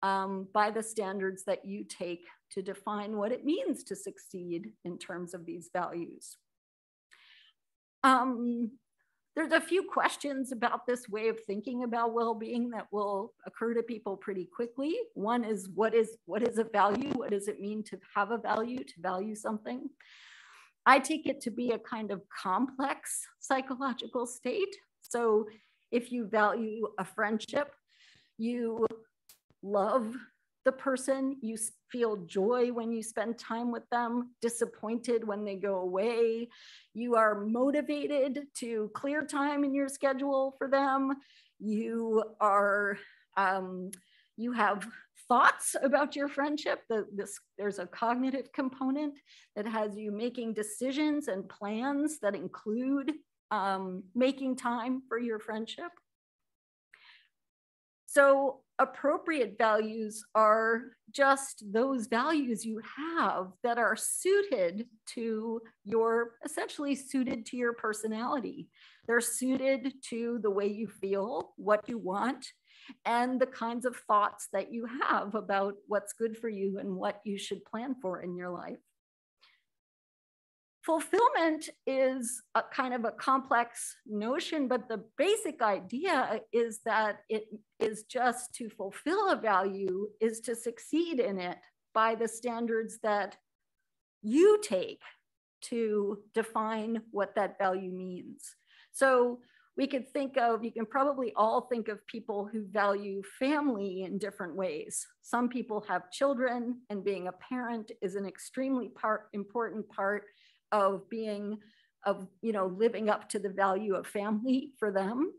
by the standards that you take to define what it means to succeed in terms of these values. There's a few questions about this way of thinking about well-being that will occur to people pretty quickly. One is what is a value? What does it mean to have a value, to value something? I take it to be a kind of complex psychological state. So if you value a friendship, you love the person, you feel joy when you spend time with them, disappointed when they go away. You are motivated to clear time in your schedule for them. You are, you have thoughts about your friendship. There's a cognitive component that has you making decisions and plans that include making time for your friendship. So appropriate values are just those values you have that are suited to your, essentially suited to your personality. They're suited to the way you feel, what you want, and the kinds of thoughts that you have about what's good for you and what you should plan for in your life. fulfillment is a kind of a complex notion, but the basic idea is that it is just to fulfill a value is to succeed in it by the standards that you take to define what that value means. So we could think of, you can probably all think of people who value family in different ways. Some people have children, and being a parent is an extremely important part of living up to the value of family for them.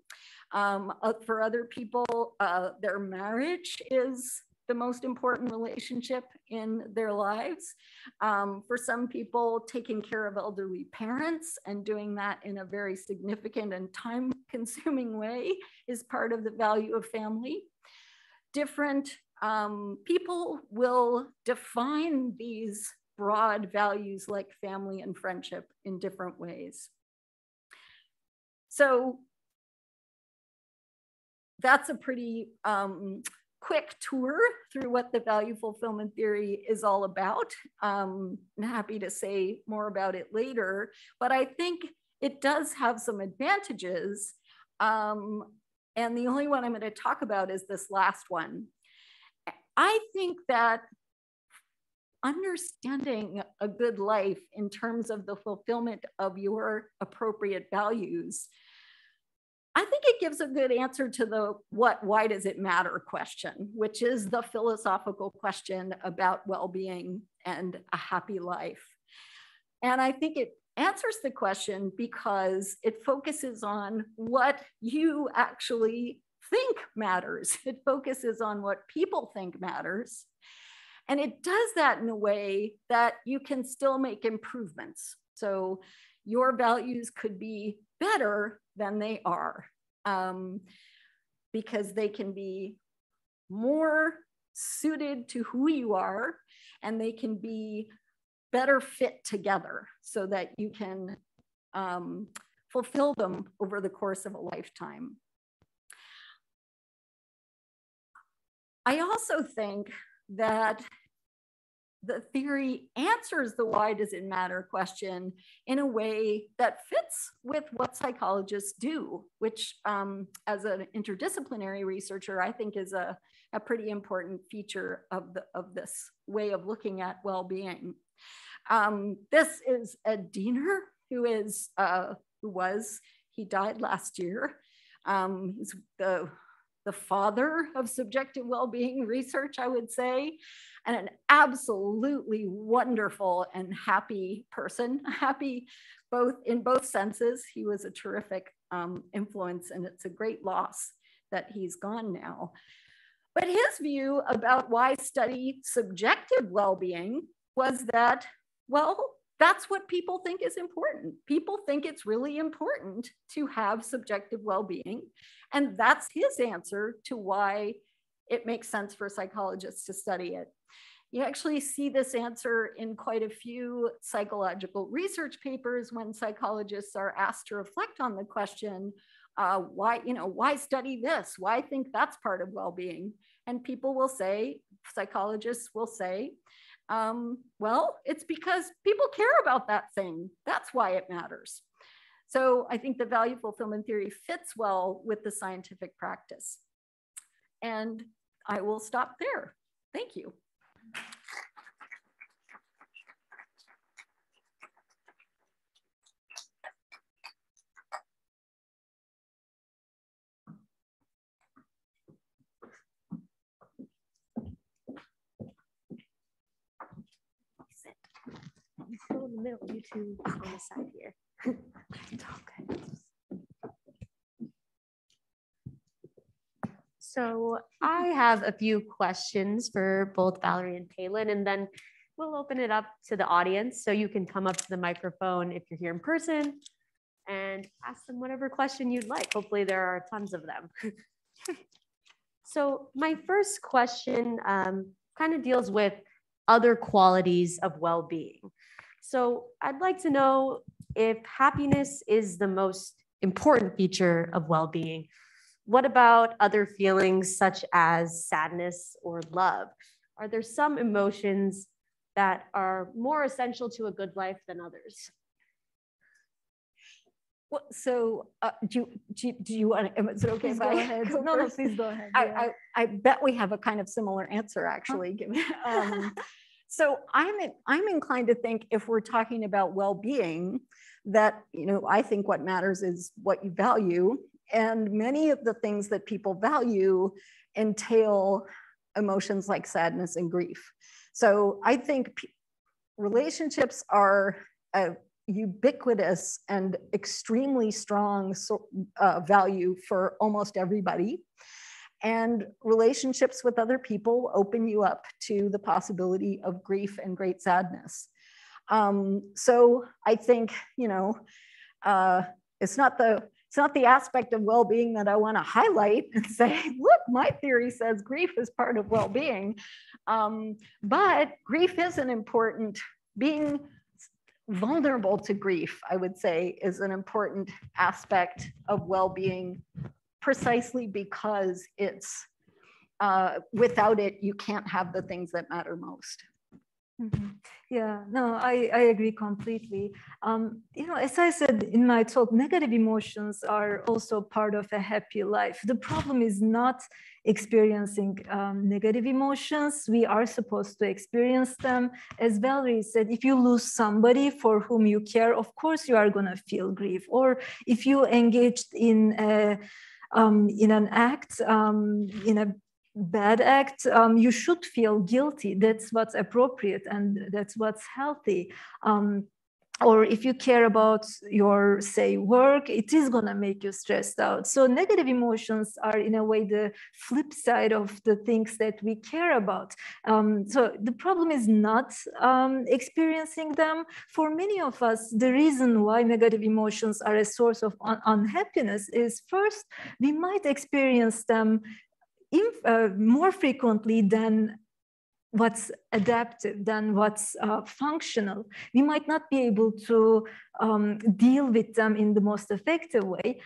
For other people, their marriage is the most important relationship in their lives. For some people, taking care of elderly parents and doing that in a very significant and time-consuming way is part of the value of family. Different people will define these broad values like family and friendship in different ways. So that's a pretty quick tour through what the value fulfillment theory is all about. I'm happy to say more about it later, but I think it does have some advantages. And the only one I'm going to talk about is this last one. I think that understanding a good life in terms of the fulfillment of your appropriate values, I think it gives a good answer to the why does it matter question, which is the philosophical question about well-being and a happy life. And I think it answers the question because it focuses on what you actually think matters. It focuses on what people think matters. And it does that in a way that you can still make improvements. So your values could be better than they are, because they can be more suited to who you are, and they can be better fit together so that you can fulfill them over the course of a lifetime. I also think that the theory answers the why does it matter question in a way that fits with what psychologists do, which as an interdisciplinary researcher, I think is a pretty important feature of this way of looking at well-being. This is Ed Diener, he died last year. He's the father of subjective well-being research, I would say, and an absolutely wonderful and happy person, happy in both senses. He was a terrific influence, and it's a great loss that he's gone now. But his view about why study subjective well-being was that, well, that's what people think is important. People think it's really important to have subjective well-being. And that's his answer to why it makes sense for psychologists to study it. You actually see this answer in quite a few psychological research papers when psychologists are asked to reflect on the question, why study this? Why think that's part of well-being? And people will say, psychologists will say, well, it's because people care about that thing. That's why it matters. So I think the value fulfillment theory fits well with the scientific practice. And I will stop there. Thank you. Go in the middle, you two on the side here. So I have a few questions for both Valerie and Palin, and then we'll open it up to the audience so you can come up to the microphone if you're here in person and ask them whatever question you'd like. Hopefully there are tons of them. So my first question kind of deals with other qualities of well-being. So I'd like to know if happiness is the most important feature of well-being. What about other feelings such as sadness or love? Are there some emotions that are more essential to a good life than others? Well, so do you want to, is it okay if I Go ahead. go No, first? please go ahead. I bet we have a kind of similar answer, actually. So I'm inclined to think if we're talking about well-being, that, you know, I think what matters is what you value. And many of the things that people value entail emotions like sadness and grief. So I think relationships are a ubiquitous and extremely strong value for almost everybody. And relationships with other people open you up to the possibility of grief and great sadness. So I think, you know, it's not the aspect of well-being that I want to highlight and say, look, my theory says grief is part of well-being. But grief is an important, being vulnerable to grief, I would say, is an important aspect of well-being, precisely because it's, without it, you can't have the things that matter most. Mm-hmm. Yeah, no, I agree completely. You know, as I said in my talk, negative emotions are also part of a happy life. The problem is not experiencing negative emotions. We are supposed to experience them. As Valerie said, if you lose somebody for whom you care, of course you are going to feel grief. Or if you engaged in an act, in a bad act, you should feel guilty. That's what's appropriate and that's what's healthy. Or if you care about your, say, work, it is going to make you stressed out. So negative emotions are, in a way, the flip side of the things that we care about. So the problem is not experiencing them. For many of us, the reason why negative emotions are a source of unhappiness is, first, we might experience them more frequently than what's adaptive, than what's functional. We might not be able to deal with them in the most effective way.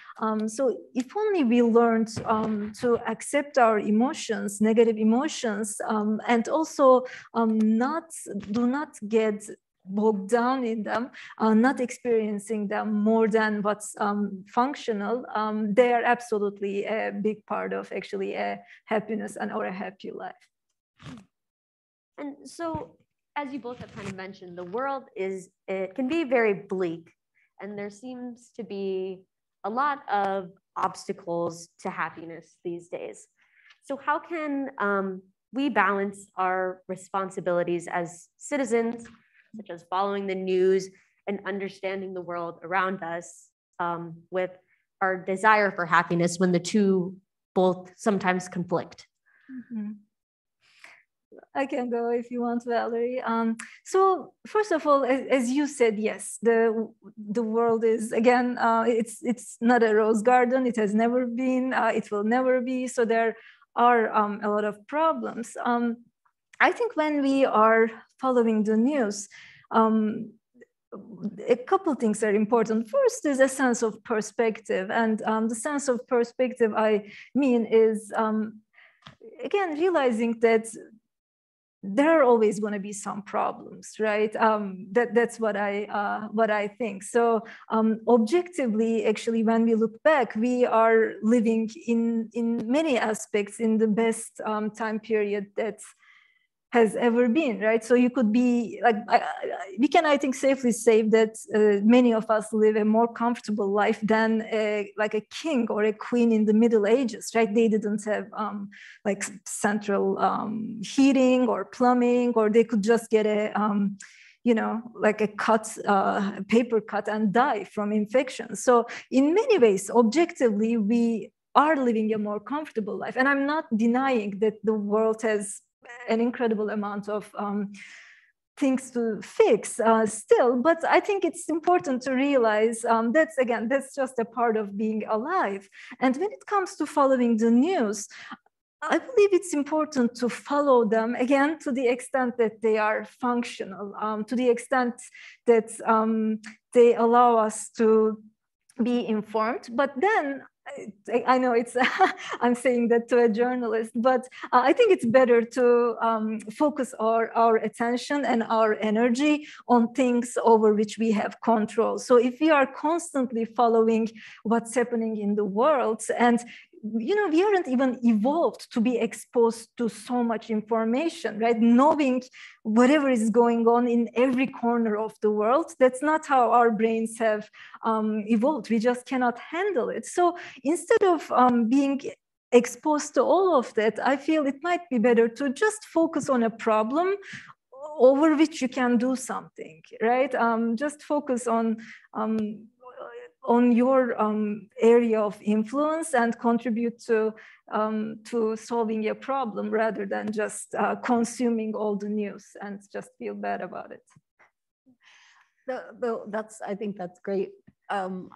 So if only we learned to accept our emotions, negative emotions, and also do not get bogged down in them, not experiencing them more than what's functional, they are absolutely a big part of actually a happiness or a happy life. And so, as you both have kind of mentioned, the world it can be very bleak, and there seems to be a lot of obstacles to happiness these days. So how can we balance our responsibilities as citizens, such as following the news and understanding the world around us, with our desire for happiness when the two both sometimes conflict? Mm-hmm. I can go if you want, Valerie. So first of all, as you said, yes, the world is, again, it's not a rose garden. It has never been. It will never be. So there are a lot of problems. I think when we are following the news, a couple things are important. First is a sense of perspective, and the sense of perspective I mean is, again, realizing that there are always going to be some problems, right? That's what I think. So objectively, actually, when we look back, we are living in many aspects in the best time period that has ever been, right? So you could be like, we can, I think, safely say that many of us live a more comfortable life than like a king or a queen in the Middle Ages, right? They didn't have like central heating or plumbing, or they could just get a, you know, like a paper cut and die from infection. So in many ways, objectively, we are living a more comfortable life. And I'm not denying that the world has an incredible amount of things to fix still, but I think it's important to realize that's just a part of being alive. And when it comes to following the news, I believe it's important to follow them, again, to the extent that they are functional, to the extent that they allow us to be informed. But then I know it's, I'm saying that to a journalist, but I think it's better to focus our attention and our energy on things over which we have control. So if we are constantly following what's happening in the world, and we aren't even evolved to be exposed to so much information, right? Knowing whatever is going on in every corner of the world, that's not how our brains have evolved. We just cannot handle it. So instead of being exposed to all of that, I feel it might be better to just focus on a problem over which you can do something, right? Just focus on your area of influence and contribute to solving a problem rather than just consuming all the news and just feel bad about it. I think that's great. I'm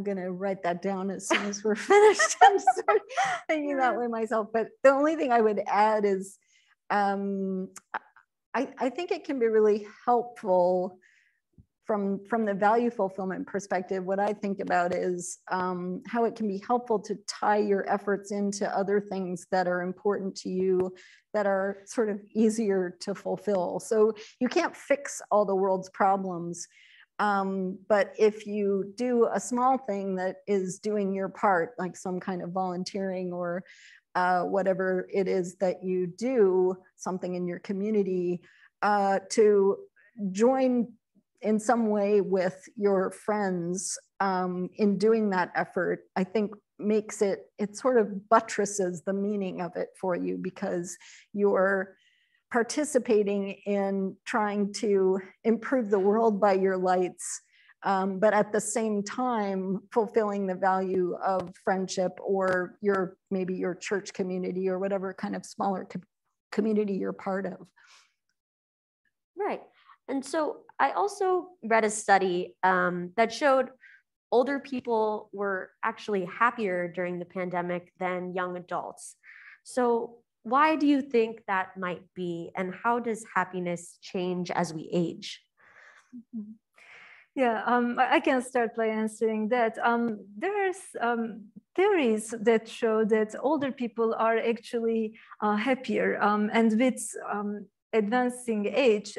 gonna write that down as soon as we're finished and start thinking that way myself. But the only thing I would add is I think it can be really helpful from the value fulfillment perspective. What I think about is how it can be helpful to tie your efforts into other things that are important to you, that are sort of easier to fulfill. So you can't fix all the world's problems, but if you do a small thing that is doing your part, like some kind of volunteering or whatever it is that you do, something in your community, to join in some way with your friends in doing that effort, I think makes it sort of buttresses the meaning of it for you, because you're participating in trying to improve the world by your lights, but at the same time fulfilling the value of friendship or maybe your church community or whatever kind of smaller community you're part of. Right. And so I also read a study that showed older people were actually happier during the pandemic than young adults. So why do you think that might be? And how does happiness change as we age? Yeah, I can start by answering that. There's theories that show that older people are actually happier, and with advancing age,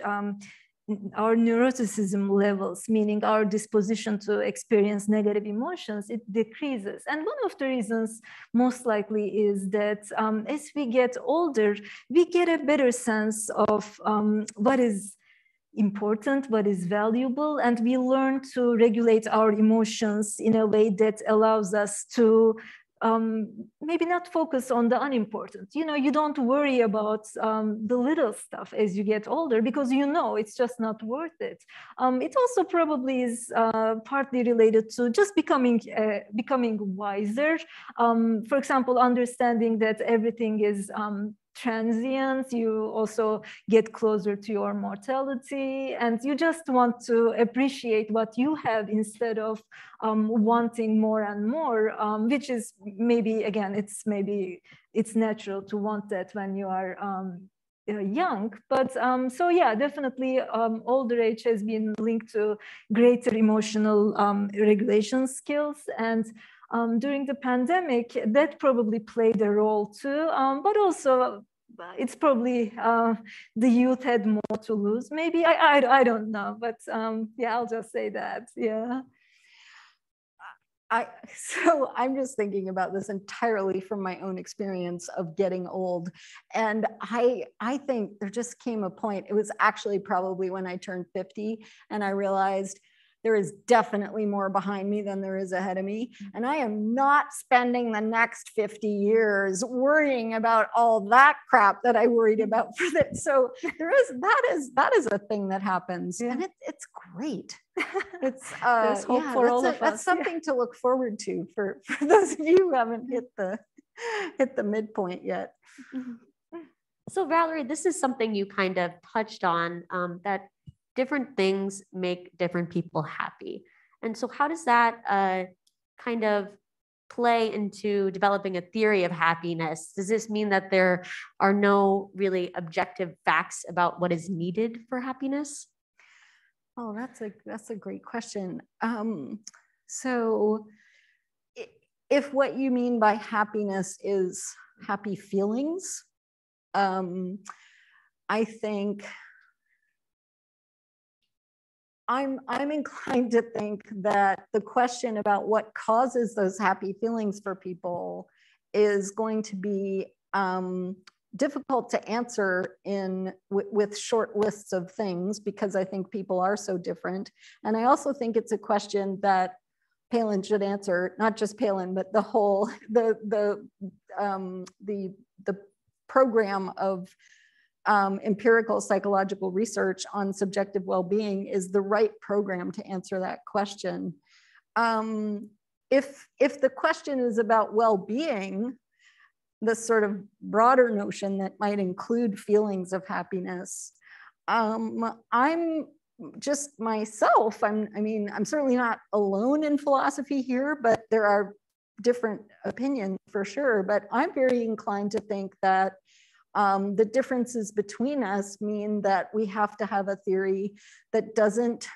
our neuroticism levels, meaning our disposition to experience negative emotions, it decreases. And one of the reasons most likely is that as we get older, we get a better sense of what is important, what is valuable, and we learn to regulate our emotions in a way that allows us to maybe not focus on the unimportant. You don't worry about the little stuff as you get older, because it's just not worth it. It also probably is partly related to just becoming wiser. For example, understanding that everything is transient. You also get closer to your mortality, and you just want to appreciate what you have instead of wanting more and more, which is maybe, again, it's natural to want that when you are young. But so yeah, definitely older age has been linked to greater emotional regulation skills, and during the pandemic, that probably played a role too, but also it's probably the youth had more to lose. Maybe, I don't know, but yeah, I'll just say that, yeah. So I'm just thinking about this entirely from my own experience of getting old. And I think there just came a point, it was actually probably when I turned 50, and I realized there is definitely more behind me than there is ahead of me. And I am not spending the next 50 years worrying about all that crap that I worried about for that. So that is a thing that happens, yeah. And it's great. It's there's hope for all of us. That's something to look forward to for those of you who haven't hit the midpoint yet. So Valerie, this is something you kind of touched on, that different things make different people happy. And so how does that kind of play into developing a theory of happiness? Does this mean that there are no really objective facts about what is needed for happiness? Oh, that's a great question. So if what you mean by happiness is happy feelings, I think I'm inclined to think that the question about what causes those happy feelings for people is going to be difficult to answer with short lists of things, because I think people are so different. And I also think it's a question that Palin should answer, not just Palin, but the whole, the program of empirical psychological research on subjective well-being is the right program to answer that question. If the question is about well-being, the sort of broader notion that might include feelings of happiness, I'm just myself, I'm certainly not alone in philosophy here, but there are different opinions for sure, but I'm very inclined to think that the differences between us mean that we have to have a theory that doesn't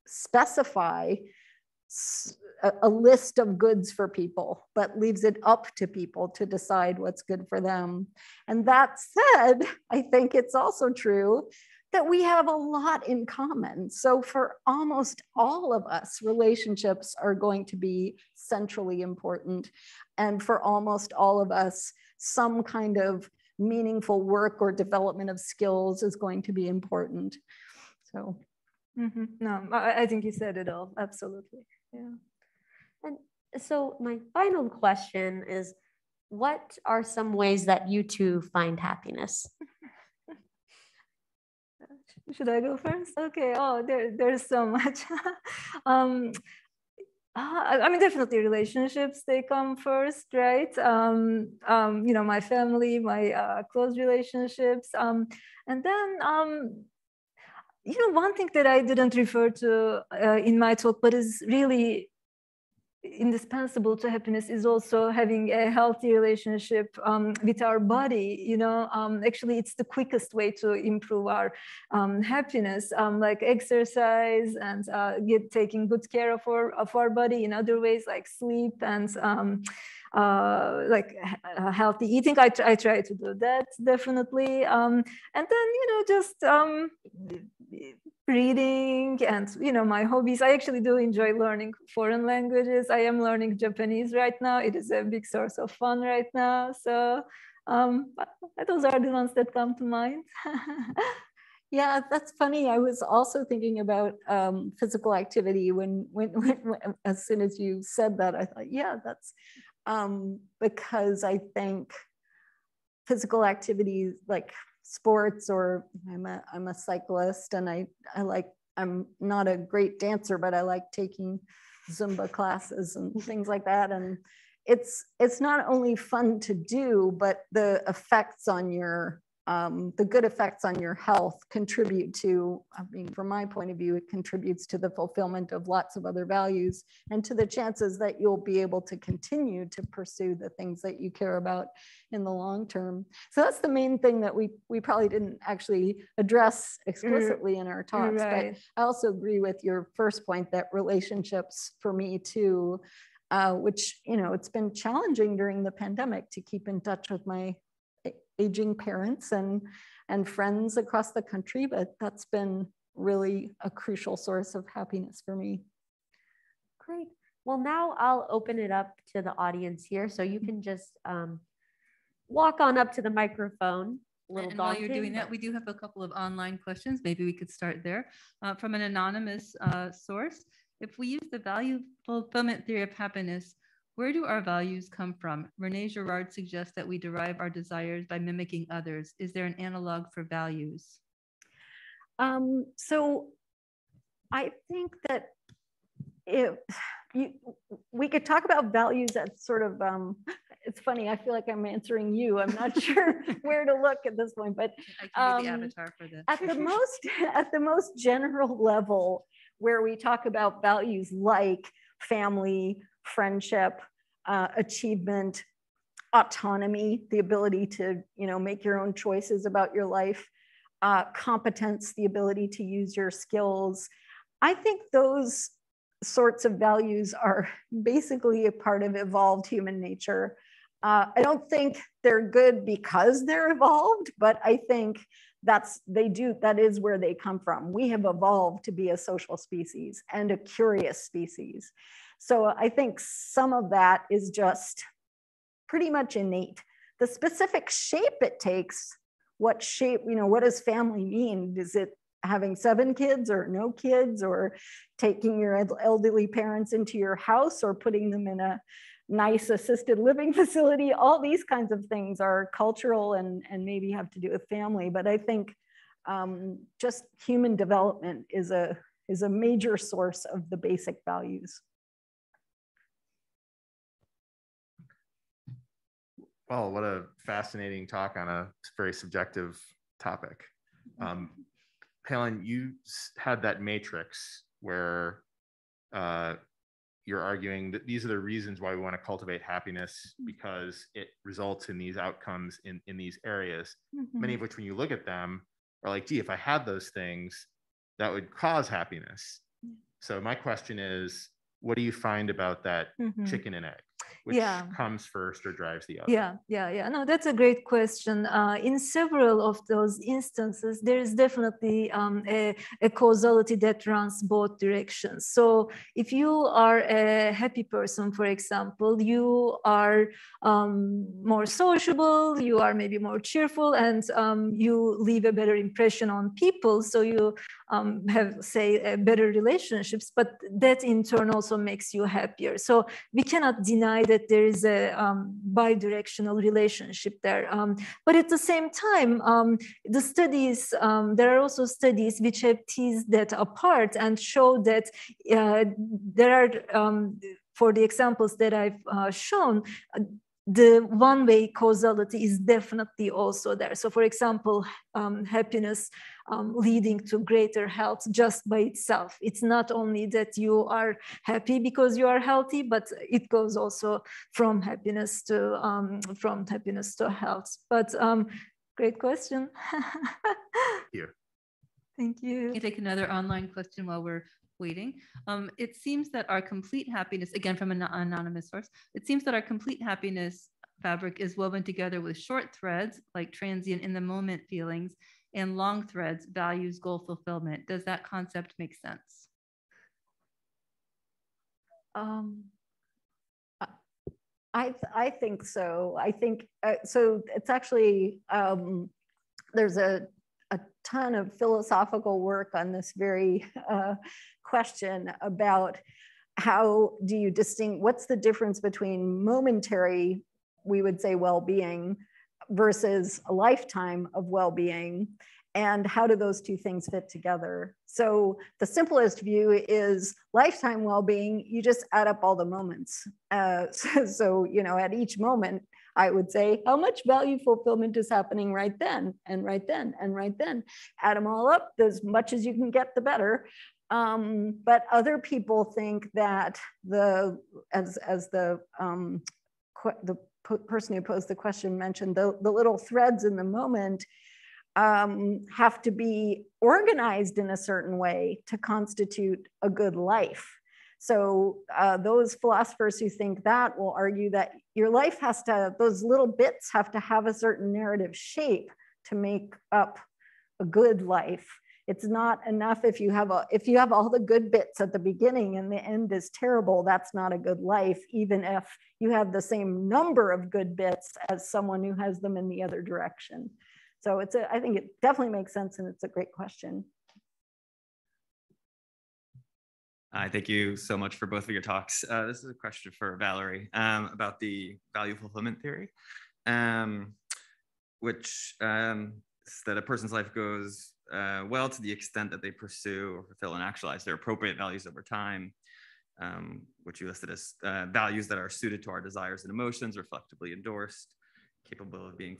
specify a list of goods for people, but leaves it up to people to decide what's good for them. And that said, I think it's also true that we have a lot in common. So for almost all of us, relationships are going to be centrally important. And for almost all of us, some kind of meaningful work or development of skills is going to be important. So. No, I think you said it all, absolutely, yeah. And so my final question is, what are some ways that you two find happiness? Should I go first? Okay. Oh, there's so much. Definitely relationships, they come first, right? My family, my close relationships, and then one thing that I didn't refer to in my talk, but is really indispensable to happiness, is also having a healthy relationship with our body. Actually, it's the quickest way to improve our happiness, like exercise and taking good care of our body in other ways, like sleep and healthy eating. I try to do that, definitely. And then, just reading and, my hobbies. I actually do enjoy learning foreign languages. I am learning Japanese right now. It is a big source of fun right now. So those are the ones that come to mind. Yeah, that's funny. I was also thinking about physical activity when as soon as you said that, I thought, yeah, that's because I think physical activity like sports, or I'm a cyclist, and I'm not a great dancer, but I like taking Zumba classes and things like that. And it's not only fun to do, but the effects on your the good effects on your health contribute to, from my point of view, it contributes to the fulfillment of lots of other values and to the chances that you'll be able to continue to pursue the things that you care about in the long term. So that's the main thing that we probably didn't actually address explicitly in our talks. Right. But I also agree with your first point that relationships for me too, which, it's been challenging during the pandemic to keep in touch with my aging parents and friends across the country, but that's been really a crucial source of happiness for me. Great. Well, now I'll open it up to the audience here, so you can just walk on up to the microphone. And while you're doing that, we do have a couple of online questions. Maybe we could start there. From an anonymous source, if we use the value fulfillment theory of happiness, where do our values come from? Renee Girard suggests that we derive our desires by mimicking others. Is there an analog for values? So I think that we could talk about values as sort of, it's funny, I feel like I'm answering you. I'm not sure where to look at this point, but I can be the avatar for this. At the most general level, where we talk about values like family, friendship, achievement, autonomy, the ability to, make your own choices about your life, competence, the ability to use your skills. I think those sorts of values are basically a part of evolved human nature. I don't think they're good because they're evolved, but I think that is where they come from. We have evolved to be a social species and a curious species. So I think some of that is just pretty much innate. The specific shape it takes, what shape, what does family mean? Is it having 7 kids or no kids, or taking your elderly parents into your house, or putting them in a nice assisted living facility? All these kinds of things are cultural and maybe have to do with family. But I think just human development is a major source of the basic values. Well, what a fascinating talk on a very subjective topic. Palin, you had that matrix where you're arguing that these are the reasons why we want to cultivate happiness, because it results in these outcomes in these areas, many of which, when you look at them, are like, gee, if I had those things, that would cause happiness. So my question is, what do you find about that chicken and egg? Which comes first or drives the other? Yeah. No, that's a great question. In several of those instances, there is definitely a causality that runs both directions. So if you are a happy person, for example, you are more sociable, you are maybe more cheerful, and you leave a better impression on people. So you have, say, better relationships, but that in turn also makes you happier. So we cannot deny that there is a bidirectional relationship there. But at the same time, the studies, there are also studies which have teased that apart and show that there are, for the examples that I've shown, the one-way causality is definitely also there. So for example, happiness leading to greater health just by itself. It's not only that you are happy because you are healthy, but it goes also from happiness to health. But great question. Here. Thank you. I can take another online question while we're waiting. It seems that our complete happiness, again from an anonymous source, it seems that our complete happiness fabric is woven together with short threads, like transient in the moment feelings, and long threads, values, goal fulfillment. Does that concept make sense? I think so. I think so. It's actually there's a ton of philosophical work on this very question about how do you distinguish, what's the difference between momentary, we would say, well-being versus a lifetime of well-being, and how do those two things fit together? So the simplest view is lifetime well-being, you just add up all the moments. So at each moment, I would say, how much value fulfillment is happening right then, and right then, and right then. Add them all up, as much as you can get, the better. But other people think that as the person who posed the question mentioned, the little threads in the moment have to be organized in a certain way to constitute a good life. So those philosophers who think that will argue that your life has to, those little bits have to have a certain narrative shape to make up a good life. It's not enough if you have all the good bits at the beginning and the end is terrible, that's not a good life, even if you have the same number of good bits as someone who has them in the other direction. So I think it definitely makes sense, and it's a great question. Thank you so much for both of your talks. This is a question for Valerie about the value fulfillment theory, which is that a person's life goes well to the extent that they pursue or fulfill and actualize their appropriate values over time, which you listed as values that are suited to our desires and emotions, reflectively endorsed, capable of being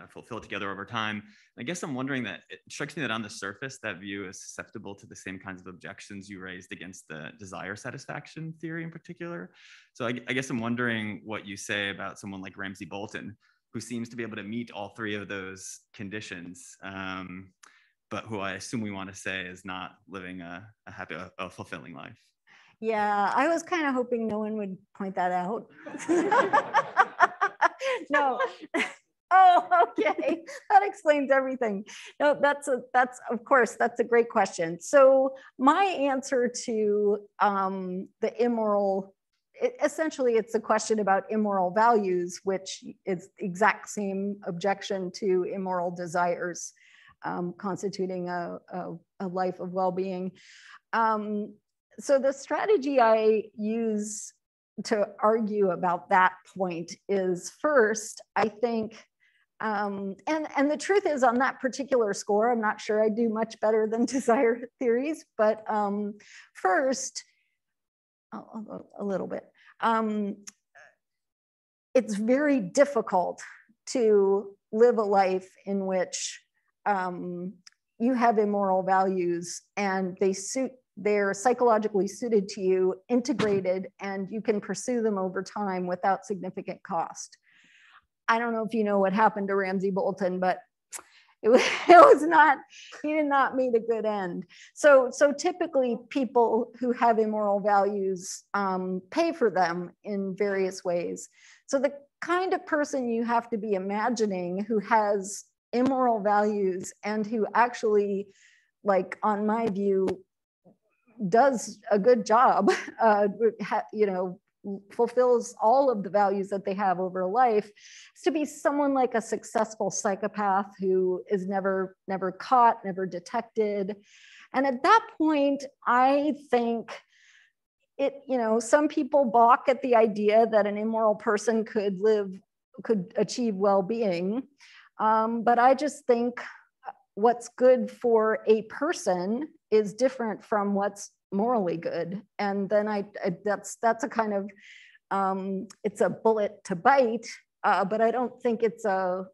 fulfilled together over time. I guess I'm wondering that it strikes me that on the surface, that view is susceptible to the same kinds of objections you raised against the desire satisfaction theory in particular. So I guess I'm wondering what you say about someone like Ramsay Bolton, who seems to be able to meet all three of those conditions, but who I assume we want to say is not living a happy, a fulfilling life. Yeah, I was kind of hoping no one would point that out. No. Oh, okay. That explains everything. No, that's of course, that's a great question. So my answer to the immoral, essentially it's a question about immoral values, which is the exact same objection to immoral desires, constituting a life of well-being. So the strategy I use to argue about that point is, first, I think, and the truth is, on that particular score, I'm not sure I do much better than desire theories, but first, a little bit. It's very difficult to live a life in which you have immoral values and they're psychologically suited to you, integrated, and you can pursue them over time without significant cost. I don't know if you know what happened to Ramsay Bolton, but it was not, he did not meet a good end. So typically people who have immoral values pay for them in various ways. So the kind of person you have to be imagining who has immoral values and who actually, like, on my view, does a good job, you know, fulfills all of the values that they have over life, is to be someone like a successful psychopath who is never caught, never detected. And at that point, I think you know, some people balk at the idea that an immoral person could achieve well-being. But I just think what's good for a person is different from what's morally good. And then that's a kind of, it's a bullet to bite, but I don't think it's a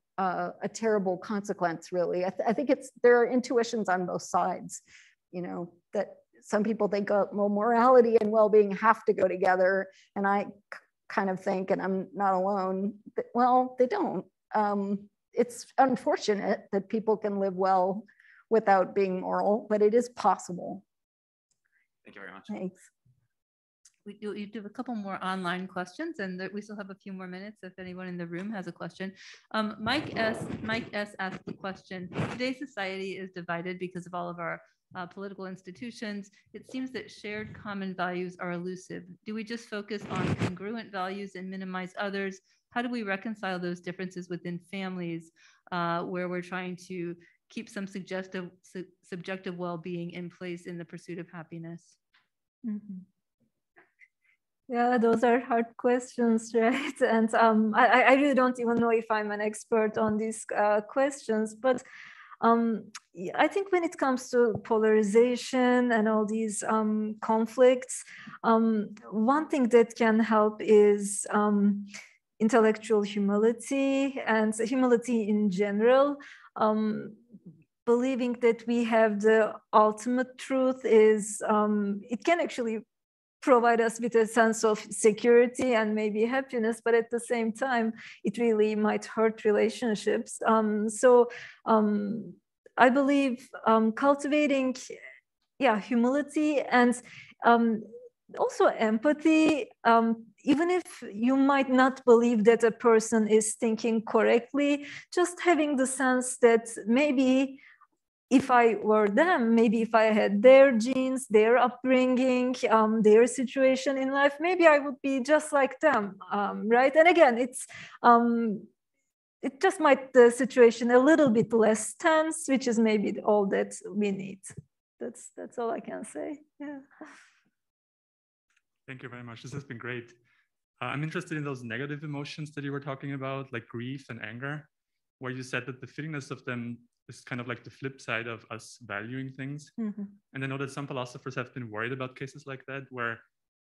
terrible consequence, really. I think there are intuitions on both sides, you know, that some people think, well, morality and well-being have to go together. And I kind of think, and I'm not alone, that, well, they don't. It's unfortunate that people can live well without being moral, but it is possible. Thank you very much. Thanks. We do a couple more online questions, and we still have a few more minutes if anyone in the room has a question. Mike S. asked the question: today's society is divided because of all of our political institutions. It seems that shared common values are elusive. Do we just focus on congruent values and minimize others? How do we reconcile those differences within families where we're trying to keep some subjective well-being in place in the pursuit of happiness? Mm-hmm. Yeah, those are hard questions, right? And I really don't even know if I'm an expert on these questions, but I think when it comes to polarization and all these conflicts, one thing that can help is intellectual humility and humility in general. Believing that we have the ultimate truth is, it can actually provide us with a sense of security and maybe happiness, but at the same time, it really might hurt relationships. I believe cultivating, humility and also empathy, even if you might not believe that a person is thinking correctly, just having the sense that maybe if I were them, maybe if I had their genes, their upbringing, their situation in life, maybe I would be just like them, right? And again, it just might the situation a little bit less tense, which is maybe all that we need. That's all I can say. Yeah. Thank you very much. This has been great. I'm interested in those negative emotions that you were talking about, like grief and anger, where you said that the fittingness of them is kind of like the flip side of us valuing things. Mm-hmm. And I know that some philosophers have been worried about cases like that, where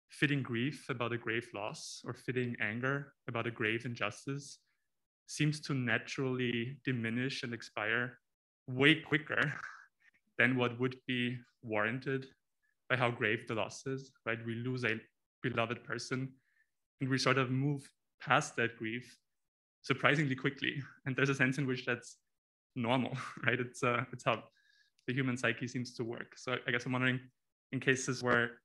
fitting grief about a grave loss or fitting anger about a grave injustice seems to naturally diminish and expire way quicker than what would be warranted by how grave the loss is, right? We lose a beloved person and we sort of move past that grief surprisingly quickly. And there's a sense in which that's normal, right? It's how the human psyche seems to work. So I guess I'm wondering, in cases where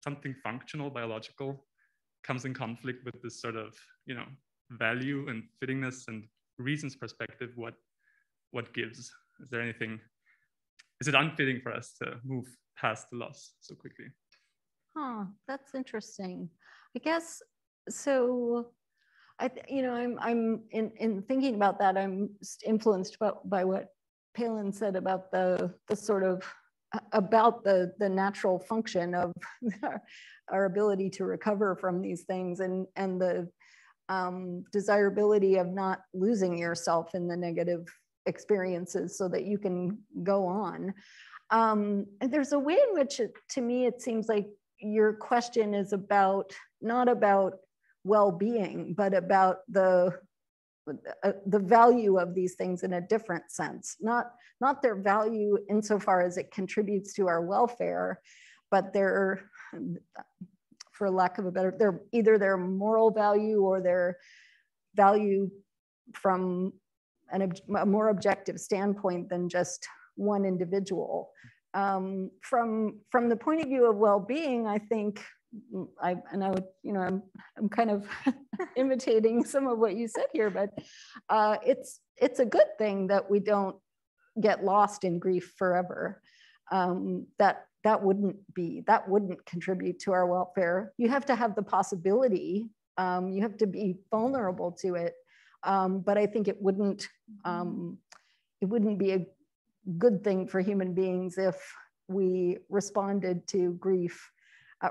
something functional, biological, comes in conflict with this sort of, value and fittingness and reasons perspective, what gives? Is there anything, is it unfitting for us to move past the loss so quickly? Huh, that's interesting. I guess so. I'm in thinking about that. I'm influenced by what Palin said about the sort of about the natural function of our ability to recover from these things, and the desirability of not losing yourself in the negative experiences so that you can go on. And there's a way in which, to me, it seems like your question is not about well-being, but about the value of these things in a different sense, not their value insofar as it contributes to our welfare, but their, for lack of a better, they're either their moral value or their value from a more objective standpoint than just one individual. From the point of view of well-being, I think, I'm kind of imitating some of what you said here, but it's a good thing that we don't get lost in grief forever. That wouldn't contribute to our welfare. You have to have the possibility. You have to be vulnerable to it. But I think it wouldn't be a good thing for human beings if we responded to grief,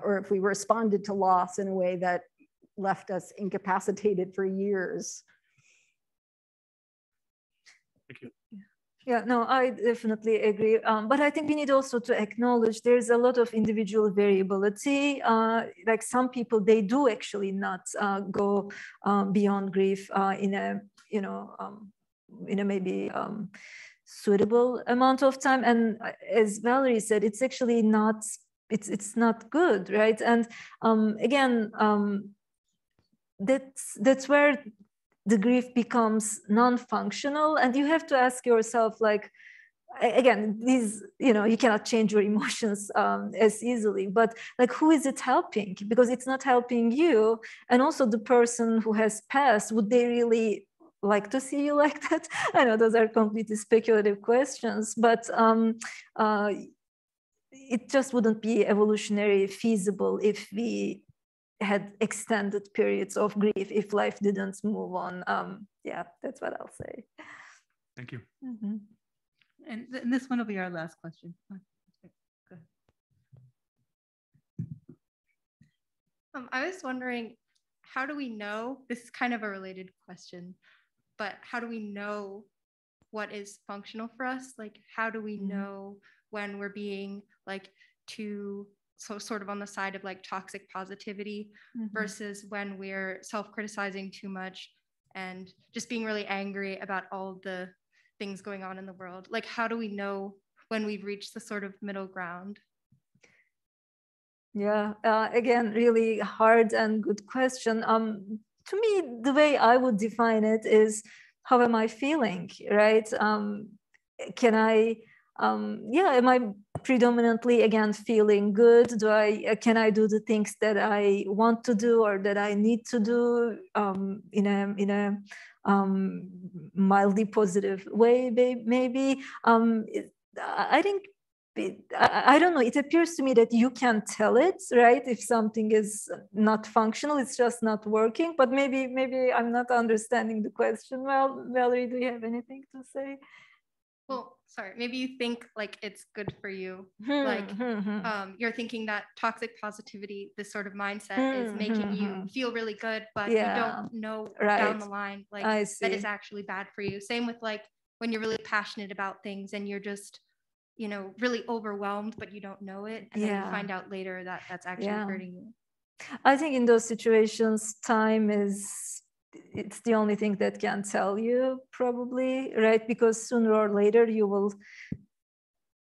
or if we responded to loss in a way that left us incapacitated for years. Thank you. Yeah, no, I definitely agree. But I think we need also to acknowledge there's a lot of individual variability. Like some people, they do actually not go beyond grief in a maybe suitable amount of time. And as Valerie said, it's actually not, it's not good, right? And again, that's where the grief becomes non-functional, and you have to ask yourself, like, again, these, you cannot change your emotions as easily, but like, who is it helping? Because it's not helping you. And also the person who has passed, would they really like to see you like that? I know those are completely speculative questions, but it just wouldn't be evolutionary feasible if we had extended periods of grief, if life didn't move on. Yeah, that's what I'll say. Thank you. Mm-hmm. And this one will be our last question. Go ahead. I was wondering, how do we know, this is kind of a related question, but how do we know what is functional for us? Like, how do we know when we're being like so sort of on the side of like toxic positivity versus when we're self-criticizing too much and just being really angry about all the things going on in the world? Like, how do we know when we've reached the sort of middle ground? Yeah, again, really hard and good question. To me, the way I would define it is, how am I feeling, right? Can I, am I predominantly, again, feeling good? Can I do the things that I want to do or that I need to do in a mildly positive way, maybe? I think, I don't know, it appears to me that you can tell it, right? If something is not functional, it's just not working, but maybe I'm not understanding the question well. Valerie, do you have anything to say? Well, sorry, maybe you think like it's good for you. Like you're thinking that toxic positivity, this sort of mindset is making you feel really good, but you don't know down the line like that is actually bad for you. Same with like when you're really passionate about things and you're just, really overwhelmed, but you don't know it. And then you find out later that that's actually hurting you. I think in those situations, time it's the only thing that can tell you, probably, right? Because sooner or later you will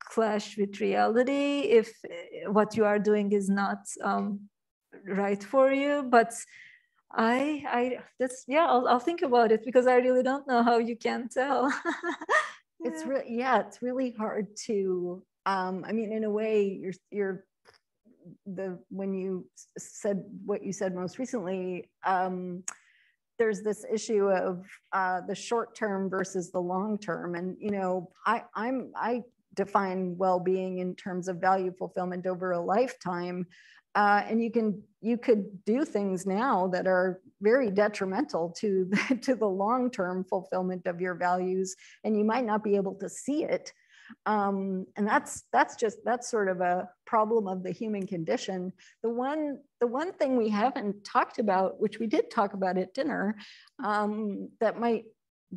clash with reality if what you are doing is not right for you. But I'll think about it, because I really don't know how you can tell. It's really hard to, I mean, in a way, you're when you said what you said most recently, there's this issue of the short term versus the long term. And, you know, I define well-being in terms of value fulfillment over a lifetime. And you could do things now that are very detrimental to the long-term fulfillment of your values, and you might not be able to see it. And that's sort of a problem of the human condition. The one thing we haven't talked about, which we did talk about at dinner, that might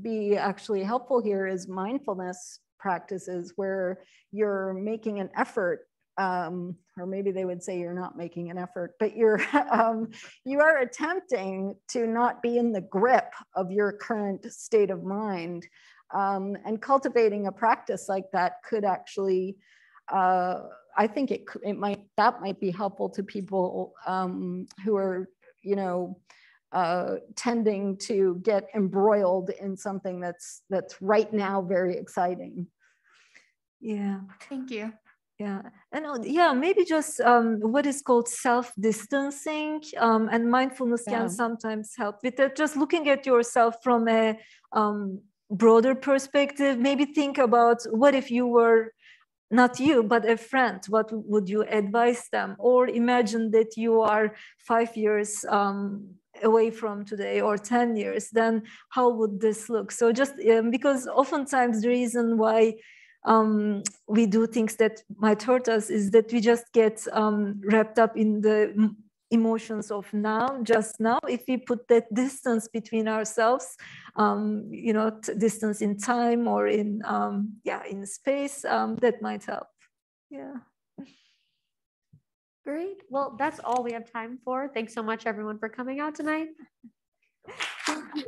be actually helpful here, is mindfulness practices, where you're making an effort, or maybe they would say you're not making an effort, but you are attempting to not be in the grip of your current state of mind. And cultivating a practice like that could actually, I think that might be helpful to people who are, you know, tending to get embroiled in something that's right now very exciting. Yeah. Thank you. Yeah, and yeah, maybe just what is called self-distancing, and mindfulness can sometimes help with that. Just looking at yourself from a broader perspective. Maybe think about, what if you were not you, but a friend? What would you advise them? Or imagine that you are 5 years away from today, or 10 years, then how would this look? So just because oftentimes the reason why we do things that might hurt us is that we just get wrapped up in the emotions of now, just now. If we put that distance between ourselves, you know, distance in time or in in space, that might help. Yeah. Great. Well, that's all we have time for. Thanks so much, everyone, for coming out tonight. Thank you.